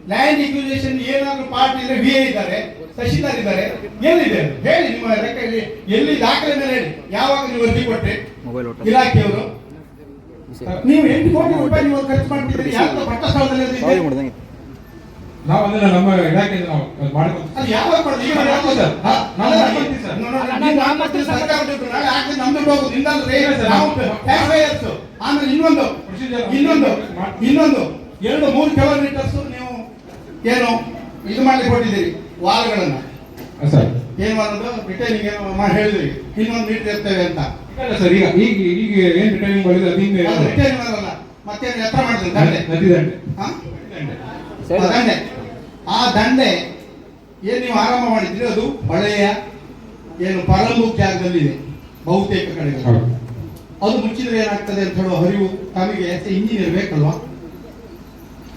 ಲ್ಯಾಂಡ್ ಅಕ್ವಿಸಿಷನ್ ಏನಾದ್ರು ಪಾರ್ಟ್ ಇದ್ರೆ VA ಇದ್ದಾರೆ, ತಹಶೀಲ್ದಾರ್ ಇದ್ದಾರೆ, ಎಲ್ಲಿದೆ ಹೇಳಿ, ನಿಮ್ಮ ಲೆಕ್ಕದಲ್ಲಿ ಎಲ್ಲಿ ದಾಖಲೆ ಮೇಲೆ ಹೇಳಿ, ಯಾವಾಗ ನೀವು ಅರ್ಜಿ ಕೊಟ್ಟೆ ಇಲಾಖೆಯವರು? ನೀವು 8 ಕೋಟಿ ರೂಪಾಯಿ ನೀವು ಖರ್ಚು ಮಾಡ್ತಿದ್ದೀರಿ, ಯಾವ ಪಟ್ಟ ಸ್ಥಳದಲ್ಲಿ ನಾವು ಅದನ್ನ ನಮ್ಮ ಇಲಾಖೆಯಿಂದ ನಾವು ಮಾಡ್ಕೊಂತೀವಿ. ಅದು ಯಾವಾಗ ಮಾಡೋದು? ಈಗ ನಾವು ಸರ್ ನಾವು ಮಾಡ್ಕೊಂತೀವಿ ಸರ್. ಸರ್ಕಾರ ದುಡ್ಡು ನಾಳೆ ಆಗ್ತದೆ, ನಮ್ದು ಹೋಗುದು ನಿಂದಲ್ರಿ, ನಾವು ಟ್ಯಾಕ್ಸ್ ಪೇಯರ್ಸ್. ಆಮೇಲೆ ಇನ್ನೊಂದು 2-3 ಕಿಲೋಮೀಟರ್ಸ್ ನೀವು ಏನು ಇದು ಮಾಡ್ಲಿಕ್ಕೆ ಕೊಟ್ಟಿದ್ದೀರಿ ವಾಲ್ಗಳನ್ನ. ಸರ್ ಏನ್ ಮಾಡೋದು? ರಿಟೈನಿಂಗ್ ಹೇಳಿದ್ರಿ ಇನ್ನೊಂದು ಮೀಟರ್ ಇರ್ತೇವೆ ಅಂತ. ಇಲ್ಲ ಸರ್, ಈಗ ಈಗ ಈಗ ಏನ್ ರಿಟರ್ನಿಂಗ್ ಮಾಡಿದ್ರೆ ಅದಿಂದ ರಿಟೈನ್ ಮಾಡಲ್ಲ, ಮತ್ತೇನು ಎತ್ತರ ಮಾಡಿದ್ರೆ ದಂಡೆ. ನದಿ ದಂಡೆ. ಹಾ? ದಂಡೆ. ಆ ದಂಡೆ ಏನ್ ನೀವು ಆರಂಭ ಮಾಡಿದ್ರಿ ಅದು ಹಳೆಯ ಏನು ಪರಂಬು ಜಾಗದಲ್ಲಿದೆ ಬಹುತೇಕ ಕಡೆಗಳು. ಅದು ಮುಚ್ಚಿದ್ರೆ ಏನಾಗ್ತದೆ ಅಂತ ಹೇಳುವ ಹರಿವು ತಮಗೆ ಇಂಜಿನಿಯರ್ ಬೇಕಲ್ವಾ?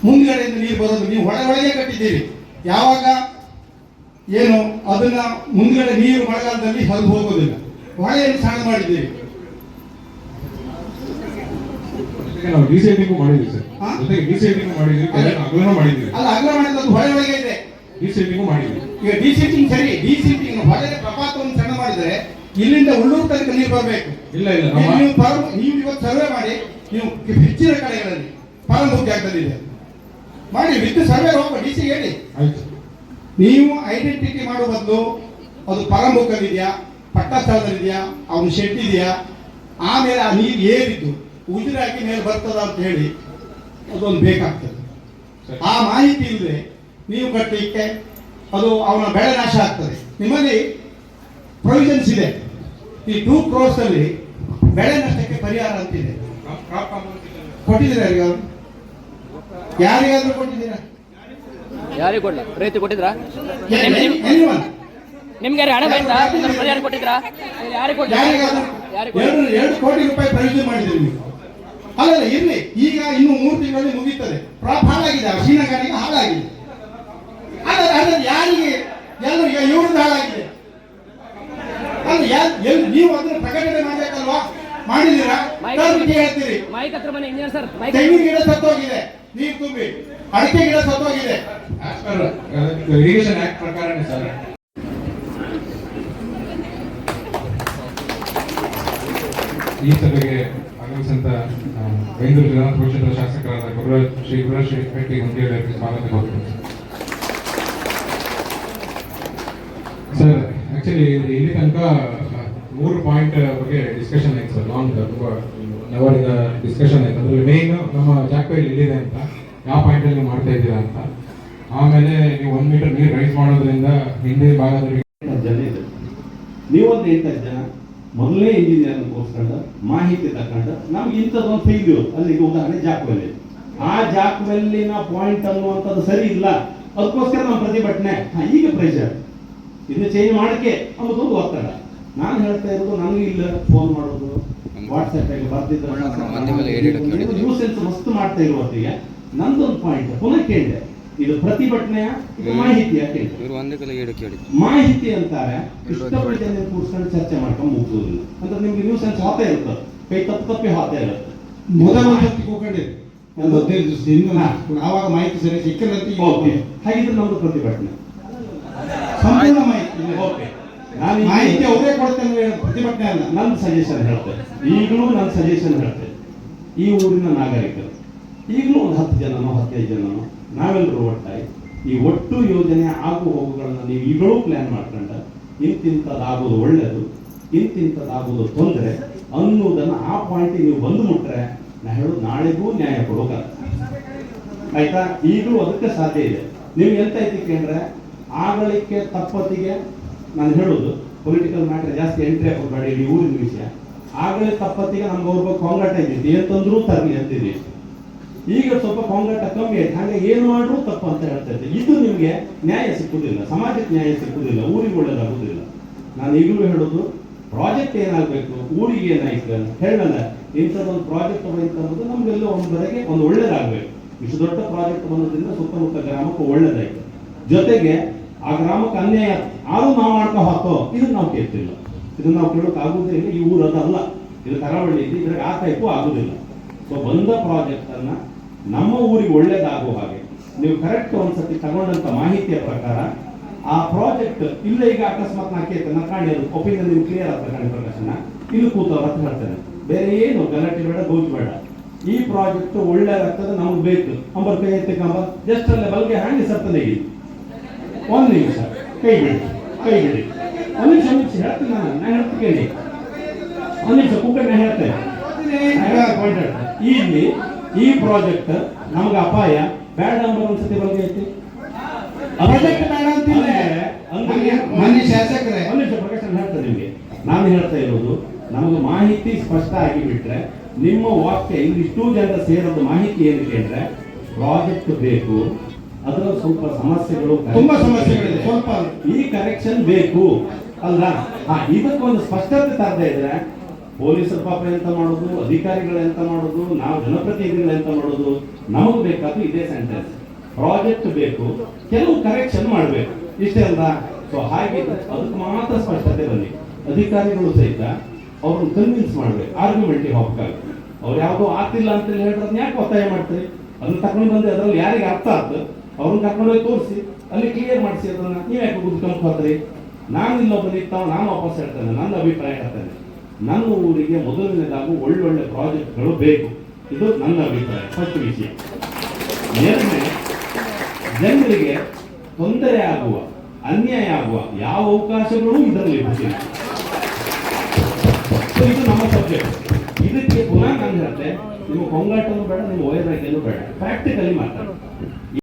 ಮುಂದ್ಗಡೆಯಿಂದ ನೀರು ಬರೋದು ನೀವು ಒಳಗೆ ಕಟ್ಟಿದ್ದೀರಿ. ಯಾವಾಗ ಏನು ಅದನ್ನ ಮುಂದ್ಗಡೆ ನೀರು ಮಳೆಗಾಲದಲ್ಲಿ ಹರಿದು ಹೋಗೋದಿಲ್ಲ, ಹೊಳೆಯನ್ನು ಸಣ್ಣ ಮಾಡಿದ್ದೀರಿ. ನಾವು ಡಿಸೈಡಿಂಗ್ ಮಾಡಿದ್ವಿ ಸರ್. ಹಾ? ಜೊತೆಗೆ ಡಿಸೈಡಿಂಗ್ ಮಾಡಿದ್ವಿ, ಅಗಲನೂ ಮಾಡಿದ್ವಿ. ಅಲ್ಲ, ಅಗ್ರ ಮಾಡಿದ್ದು ಹೊಳೆ ಒಳಗೆ ಇದೆ. ಡಿಸೈಡಿಂಗ್ ಮಾಡಿದ್ವಿ. ಈಗ ಡಿಸಿಟಿಂಗ್ ಸರಿ, ಡಿಸಿಟಿಂಗ್ ಹೊಳೆ ಪ್ರಪಾತವನ್ನು ಸಣ್ಣ ಮಾಡಿದರೆ ಇಲ್ಲಿಂದ ಉಳ್ಳೂರು ತನಕ ನೀರು ಬರಬೇಕು. ಇಲ್ಲ ಇಲ್ಲ ನೀವು ಇವತ್ತು ಸರ್ವೆ ಮಾಡಿ, ನೀವು ಹೆಚ್ಚಿನ ಕಡೆಗಳಲ್ಲಿ ಪರಂಬು ಜಾಗದಲ್ಲಿ ಇದೆ ಮಾಡಿ ವಿತ್ ಸರ್ವೆ ಹೋಗ ಡಿಸಿ ಹೇಳಿ. ಆಯ್ತು. ನೀವು ಐಡೆಂಟಿಟಿ ಮಾಡುವ ಬದಲು ಅದು ಪರಂಬುಕಲ್ಲಿದೆಯಾ, ಪಟ್ಟ ಸ್ಥಳದಲ್ಲಿದೆಯಾ, ಅವನು ಶೆಡ್ ಇದೆಯಾ, ಆಮೇಲೆ ಆ ನೀರು ಏರಿದ್ದು ಉಜಿರಾಗಿ ಮೇಲೆ ಬರ್ತದ ಅಂತ ಹೇಳಿ ಅದೊಂದು ಬೇಕಾಗ್ತದೆ. ಆ ಮಾಹಿತಿ ಇಲ್ಲದೆ ನೀವು ಕಟ್ಟಲಿಕ್ಕೆ ಅದು ಅವನ ಬೆಳೆ ನಾಶ ಆಗ್ತದೆ. ನಿಮ್ಮಲ್ಲಿ ಪ್ರೊವಿಷನ್ಸ್ ಇದೆ, ಈ 2 crores ಅಲ್ಲಿ ಬೆಳೆ ನಷ್ಟಕ್ಕೆ ಪರಿಹಾರ ಅಂತಿದೆ. ಕೊಟ್ಟಿದ್ದೀರಾ ಯಾರಿಗಾದ್ರು? ಯಾರಿಗಾದ್ರೂ ಕೊಟ್ಟಿದ್ದೀರಾ? ಯಾರಿಗೆ ಕೊಡ್ಲ? ರೈತ ಕೊಟ್ಟಿದ್ರಾ? Anyone? ನಿಮ್ಗೆ ಹಣ ಬಂತ ಪರಿಹಾರ ಕೊಟ್ಟಿದ್ರಾ? ಯಾರಿಗೆ ಕೊಟ್ಟಿದ್ರಾ? ಯಾರಿಗಾದ್ರೂ 2 ಕೋಟಿ ರೂಪಾಯಿ ಪ್ರಯೋಜನ ಮಾಡಿದ್ದೀರಿ ನೀವು. ಅಲ್ಲ ಇರ್ಲಿ, ಈಗ ಇನ್ನು 3 ತಿಂಗಳಲ್ಲಿ ಮುಗೀತದೆ. ಹಾಳಾಗಿದೆ, ಶ್ರೀನಗರಿಗೆ ಹಾಳಾಗಿದೆ. ಅಲ್ಲ ಯಾರಿಗೆ? ಎಲ್ಲರೂ ಈಗ ಇವ್ರದ್ದು ಹಾಳಾಗಿದೆ. ಅಲ್ಲ ನೀವು ಅದನ್ನು ಪ್ರಕಟಣೆ ಮಾಡಬೇಕಲ್ವಾ? ಮಾಡಿದ್ದೀರಾ? ಹೇಳ್ತೀರಿ ಮೈಕ್ ಹತ್ರ ಮನೆ ಇಂಜಿನಿಯರ್ ಸರ್, ತೆಂಗಿನ ಗಿಡ ಸತ್ತೋಗಿದೆ, ನೀರು ತುಂಬಿ, ಅಡಿಕೆ ಗಿಡ ಸತ್ತೋಗಿದೆ. ಇರಿಗೇಷನ್ ಆಕ್ಟ್ ಪ್ರಕಾರನೇ ಸರ್. ಈ ಸಭೆಗೆ ಆಗಮಿಸಿದಂತ ಬೆಂಗಳೂರು ವಿಧಾನ ಪರಿಷತ್ನ ಶಾಸಕರಾದ ಶ್ರೀ ಗುರುರಾಜ್ ಶೆಟ್ಟಿ ಹೊಂಗೇರಿ ಅವರಿಗೆ ಸ್ವಾಗತ ಕೋರುತ್ತೇನೆ. ಸರ್ ಆಕ್ಚುಲಿ ಇಲ್ಲಿ ತನಕ 3 ಪಾಯಿಂಟ್ ಬಗ್ಗೆ ಡಿಸ್ಕಷನ್ ಆಯ್ತು ಸರ್. ಲಾಂಗ್ ಅವರಿಂದ ಡಿಸ್ಕಷನ್ ಆಯ್ತು. ಅದ್ರಲ್ಲಿ ಮೇನ್ ನಮ್ಮ ಜಾಕ್ವೇರಿ ಇಲ್ಲಿದೆ ಅಂತ, ಯಾವ ಪಾಯಿಂಟ್ ಅಲ್ಲಿ ಮಾಡ್ತಾ ಇದ್ದೀರಾ ಅಂತ. ಆಮೇಲೆ ನೀವು 1 ಮೀಟರ್ ನೀರು ರೈಸ್ ಮಾಡೋದ್ರಿಂದ ಹಿಂದಿನ ಭಾಗದಲ್ಲಿ ಜನ ಇದೆ, ನೀವೊಂದು 8 ಜನ ಮೊದಲನೇ ಇಂಜಿನಿಯರ್ ಕೂರಿಸ್ಕೊಂಡು ಮಾಹಿತಿ ತಕೊಂಡು ನಮ್ಗೆ ಇಂಥದ್ದೊಂದು ಫೇಲ್ಯೂರ್ ಅಲ್ಲಿಗೆ ಉದಾಹರಣೆ ಜಾಕ್ವೆಲ್ಲಿ, ಆ ಜಾಕ್ವೆಲ್ಲಿನ ಪಾಯಿಂಟ್ ಅನ್ನುವಂಥದ್ದು ಸರಿ ಇಲ್ಲ, ಅದಕ್ಕೋಸ್ಕರ ನಮ್ಮ ಪ್ರತಿಭಟನೆ. ಈಗ ಪ್ರೆಷರ್ ಇದನ್ನ ಚೇಂಜ್ ಮಾಡಕ್ಕೆ ಅನ್ನೋದೊಂದು ಒತ್ತಡ. ನಾನು ಹೇಳ್ತಾ ಇರೋದು ನನಗೆ ಇಲ್ಲ ಫೋನ್ ಮಾಡೋದು, ವಾಟ್ಸ್ಆಪ್ ಆಗಿ ಬರ್ತಿದ್ದ ನ್ಯೂಸೆನ್ಸ್ ಮಸ್ತ್ ಮಾಡ್ತಾ ಇರೋ ಹೊತ್ತಿಗೆ ನಂದೊಂದು ಪಾಯಿಂಟ್ ಪುನಃ ಕೇಳಿದೆ, ಇದು ಪ್ರತಿಭಟನೆಯ ಇದು ಮಾಹಿತಿಯ ಕೇಳಿ ಮಾಹಿತಿ ಅಂತಾರೆ. ಇಷ್ಟಪಟ್ಟು ಜನ ಕೂರ್ಸ್ಕೊಂಡು ಚರ್ಚೆ ಮಾಡ್ಕೊಂಡು ಮುಗಿಸೋದಿಲ್ಲ ಅಂತ ನಿಮ್ಗೆ ನ್ಯೂಸೆನ್ಸ್ ಹಾತಾ ಇರ್ತದೆ, ಕೈ ತಪ್ಪಿ ಹಾತಾ ಇರುತ್ತೆ. ಮೊದಲ ಸರ್ತಿ ಕೂಕೊಂಡಿದೆ ಒಂದು 15 ದಿವಸದಿಂದ ಆವಾಗ ಮಾಹಿತಿ ಸರಿ ಸಿಕ್ಕಿರಂತೆ. ಓಕೆ, ಹಾಗಿದ್ರೆ ನಮ್ದು ಪ್ರತಿಭಟನೆ ಸಂಪೂರ್ಣ ಮಾಹಿತಿ. ಓಕೆ, ನಾನು ಮಾಹಿತಿ ಅವರೇ ಕೊಡ್ತೇನೆ, ಪ್ರತಿಭಟನೆ ಅಲ್ಲ. ನನ್ನ ಸಜೆಷನ್ ಹೇಳ್ತೇನೆ, ಈಗಲೂ ನನ್ನ ಸಜೆಷನ್ ಹೇಳ್ತೇನೆ. ಈ ಊರಿನ ನಾಗರಿಕರು ಈಗಲೂ ಒಂದು 10 ಜನನೋ 15 ಜನನೋ ನಾವೆಲ್ಲರೂ ಒಟ್ಟಾಗಿ ಈ ಒಟ್ಟು ಯೋಜನೆ ಆಗು ಹೋಗುಗಳನ್ನ ನೀವು ಈಗಲೂ ಪ್ಲಾನ್ ಮಾಡ್ಕೊಂಡ ಇಂತಿಂಥದ್ದಾಗೋದು ಒಳ್ಳೆಯದು, ಇಂತಿಂಥದ್ದಾಗೋದು ತೊಂದರೆ ಅನ್ನೋದನ್ನ ಆ ಪಾಯಿಂಟಿಗೆ ನೀವು ಬಂದು ಮುಟ್ರೆ ನಾ ಹೇಳೋದು ನಾಳೆಗೂ ನ್ಯಾಯ ಕೊಡೋಕ ಆಯ್ತಾ. ಈಗಲೂ ಅದಕ್ಕೆ ಸಾಧ್ಯ ಇದೆ. ನೀವು ಎಂತ ಐತಿ ಕೇಂದ್ರೆ ಆಗಳಿಕೆ ತಪ್ಪತ್ತಿಗೆ ನಾನು ಹೇಳೋದು ಪೊಲಿಟಿಕಲ್ ಮ್ಯಾಟರ್ ಜಾಸ್ತಿ ಎಂಟ್ರಿ ಹಾಕೋಬೇಡ, ಇಡೀ ಊರಿನ ವಿಷಯ. ಆಗಲೇ ತಪ್ಪತ್ತಿಗೆ ನಮ್ಗೆ ಅವ್ರ ಬಗ್ಗೆ ಕೊಂಗಾಟ ಇದ್ದಿದ್ದು ಅಂತಂದ್ರೂ ತರಲಿ ಅಂತಿದ್ವಿ. ಈಗ ಸ್ವಲ್ಪ ಕೊಂಗಾಟ ಕಮ್ಮಿ ಆಯ್ತು, ಹಾಗೆ ಏನು ಮಾಡ್ರೂ ತಪ್ಪು ಅಂತ ಹೇಳ್ತಾ ಇದ್ದೆ. ಇದು ನಿಮಗೆ ನ್ಯಾಯ ಸಿಕ್ಕುದಿಲ್ಲ, ಸಮಾಜಕ್ಕೆ ನ್ಯಾಯ ಸಿಕ್ಕುದಿಲ್ಲ, ಊರಿಗೆ ಒಳ್ಳೇದಾಗುದಿಲ್ಲ. ನಾನು ಈಗಲೂ ಹೇಳೋದು ಪ್ರಾಜೆಕ್ಟ್ ಏನಾಗಬೇಕು, ಊರಿಗೆ ಏನಾಯ್ತು ಹೇಳಲ್ಲ. ಇಂಥದ್ದೊಂದು ಪ್ರಾಜೆಕ್ಟ್ ಅನ್ನೋದು ನಮ್ಗೆಲ್ಲ ಒಂದವರೆಗೆ ಒಂದು ಒಳ್ಳೇದಾಗಬೇಕು. ಇಷ್ಟು ದೊಡ್ಡ ಪ್ರಾಜೆಕ್ಟ್ ಬಂದೋದ್ರಿಂದ ಸುತ್ತಮುತ್ತ ಗ್ರಾಮಕ್ಕೆ ಒಳ್ಳೇದಾಯ್ತು, ಜೊತೆಗೆ ಆ ಗ್ರಾಮಕ್ಕೆ ಅನ್ಯಾಯ ಆದ್ರೂ ನಾವು ಮಾಡ್ಕೋ ಹಾಕೋ ಇದನ್ನ ನಾವು ಕೇಳ್ತಿಲ್ಲ, ಇದನ್ನ ನಾವು ಕೇಳೋಕೆ ಆಗುದೇ ಇಲ್ಲ. ಈ ಊರು ಅದಲ್ಲ, ಇದು ಕರಾವಳಿ ಇದೆ, ಇದ್ರಾಗ ಆ ಟೈಪು ಆಗುದಿಲ್ಲ. ಸೊ ಬಂದ ಪ್ರಾಜೆಕ್ಟ್ ಅನ್ನ ನಮ್ಮ ಊರಿಗೆ ಒಳ್ಳೇದಾಗುವ ಹಾಗೆ ನೀವು ಕರೆಕ್ಟ್ ಒಂದ್ಸತಿ ತಗೊಂಡಂತ ಮಾಹಿತಿಯ ಪ್ರಕಾರ ಆ ಪ್ರಾಜೆಕ್ಟ್ ಇಲ್ಲ. ಈಗ ಅಕಸ್ಮಾತ್ ನಾ ಕೇಳ್ತೇನೆ, ಕಾಣಿ ಅದು ಒಪಿನಿಯನ್ ನೀವು ಕ್ಲಿಯರ್ ಆಗ್ತದೆ ಕಾಣಿ ಪ್ರಕಾಶನ ಇಲ್ಲಿ ಕೂತವ್ರ ಅಂತ ಹೇಳ್ತೇನೆ, ಬೇರೆ ಏನು ಗಲಾಟೆ ಬೇಡ, ಗೌಜ್ ಬೇಡ. ಈ ಪ್ರಾಜೆಕ್ಟ್ ಒಳ್ಳೇದಾಗ್ತದೆ, ನಮ್ಗೆ ಬೇಕು ಅಂಬರ್ ಕೈ ಎತ್ತಿಕಂಬ ಜಸ್ಟ್ ಅಲ್ಲೇ ಬಲ್ಗೆ ಹ್ಯಾಂಡಿ ಸರ್ತದೆ. ಈಗ ಒಂದು ನಿಮಿಷ ಕೈ ಬಿಡಿ, ಒಂದು ನಿಮಿಷ ಹೇಳ್ತೀನಿ, ನಾನು ಹೇಳ್ತೀನಿ ಕೇಳಿ, ಒಂದು ನಿಮಿಷ ಕುಕ್ಕರ್ ನಾ ಹೇಳ್ತೇನೆ. ಇಲ್ಲಿ ಈ ಪ್ರಾಜೆಕ್ಟ್ ನಮ್ಗೆ ಅಪಾಯ ಬೇಡ ಅಂಬ ಒಂದ್ಸತಿ ಬಗ್ಗೆ ಐತಿ. ಪ್ರಾಜೆಕ್ಟ್ ಬೇಡ ಅಂತಿಲ್ಲ ಮನೆ ಶಾಸಕರೇ. ಒಂದು ನಿಮಿಷ ಪ್ರಕಾಶ್ ಹೇಳ್ತೇನೆ ನಿಮಗೆ. ನಾನು ಹೇಳ್ತಾ ಇರೋದು ನಮಗೆ ಮಾಹಿತಿ ಸ್ಪಷ್ಟ ಆಗಿ ಬಿಟ್ರೆ ನಿಮ್ಮ ವಾಕ್ಯ ಇಲ್ಲಿಷ್ಟು ಜನ ಸೇರೋದು ಮಾಹಿತಿ ಏನಕ್ಕೆ ಅಂದ್ರೆ ಪ್ರಾಜೆಕ್ಟ್ ಬೇಕು, ಅದರ ಸ್ವಲ್ಪ ಸಮಸ್ಯೆಗಳು, ತುಂಬಾ ಸಮಸ್ಯೆಗಳಿದೆ, ಸ್ವಲ್ಪ ಈ ಕರೆಕ್ಷನ್ ಬೇಕು ಅಲ್ಲ. ಇದಕ್ಕೊಂದು ಸ್ಪಷ್ಟತೆ ತರದೇ ಇದ್ರೆ ಪೊಲೀಸರ ಪಾಪ ಎಂತ ಮಾಡೋದು, ಅಧಿಕಾರಿಗಳು ಎಂತ ಮಾಡೋದು, ನಾವು ಜನಪ್ರತಿನಿಧಿಗಳು ಎಂತ ಮಾಡೋದು. ನಮಗ್ ಬೇಕಾದ್ರು ಇದೇ ಸೆಂಟೆನ್ಸ್, ಪ್ರಾಜೆಕ್ಟ್ ಬೇಕು, ಕೆಲವು ಕರೆಕ್ಷನ್ ಮಾಡಬೇಕು, ಇಷ್ಟೇ ಅಲ್ಲ. ಸೊ ಹಾಗಿದ್ರೆ ಅದಕ್ಕೆ ಮಾತ್ರ ಸ್ಪಷ್ಟತೆ ಬನ್ನಿ. ಅಧಿಕಾರಿಗಳು ಸಹಿತ ಅವ್ರನ್ನ ಕನ್ವಿನ್ಸ್ ಮಾಡ್ಬೇಕು, ಆರ್ಗ್ಯುಮೆಂಟಿಗೆ ಹೋಗ್ಬೇಕು. ಅವ್ರು ಯಾವುದೋ ಆಗ್ತಿಲ್ಲ ಅಂತ ಹೇಳಿದ್ರೆ ಯಾಕೆ ಒತ್ತಾಯ ಮಾಡ್ತೀರಿ? ಅದನ್ನ ತಗೊಂಡು ಬಂದು ಅದರಲ್ಲಿ ಯಾರಿಗೆ ಅರ್ಥ ಆಗ್ತದೆ ಅವ್ರನ್ನ ಕರ್ಕೊಂಡೋಗಿ ತೋರಿಸಿ ಅಲ್ಲಿ ಕ್ಲಿಯರ್ ಮಾಡಿಸಿ, ಅದನ್ನ ನೀವು ಯಾಕೆ ಗುದ್ಕೊಂಡು ಹೋದ್ರಿ? ನಾನು ಇಲ್ಲೊಬ್ಬ ನಿಂತಾವ, ನಾನು ವಾಪಸ್ ಹೇಳ್ತೇನೆ, ನನ್ನ ಅಭಿಪ್ರಾಯ ಹೇಳ್ತೇನೆ. ನನ್ನ ಊರಿಗೆ ಮೊದಲನೇದಾಗಿ ಒಳ್ಳೊಳ್ಳೆ ಪ್ರಾಜೆಕ್ಟ್ಗಳು ಬೇಕು, ಇದು ನನ್ನ ಅಭಿಪ್ರಾಯ. ಫಸ್ಟ್ ವಿಷಯ. ಎರಡನೇ, ಜನರಿಗೆ ತೊಂದರೆ ಆಗುವ, ಅನ್ಯಾಯ ಆಗುವ ಯಾವ ಅವಕಾಶಗಳು ಇದರಲ್ಲಿ ಗೊತ್ತಿಲ್ಲ. ಸೊ ಇದು ನಮ್ಮ ಸಬ್ಜೆಕ್ಟ್. ಇದಕ್ಕೆ ಪುನಃ ನಾನು ಹೇಳ್ತೆ, ನಿಮ್ಮ ಕೊಂಗಾಟನೂ ಬೇಡ, ನಿಮ್ಮ ವೈರಾಗ್ಯನೂ ಬೇಡ, ಪ್ರಾಕ್ಟಿಕಲಿ ಮಾತಾಡಿ.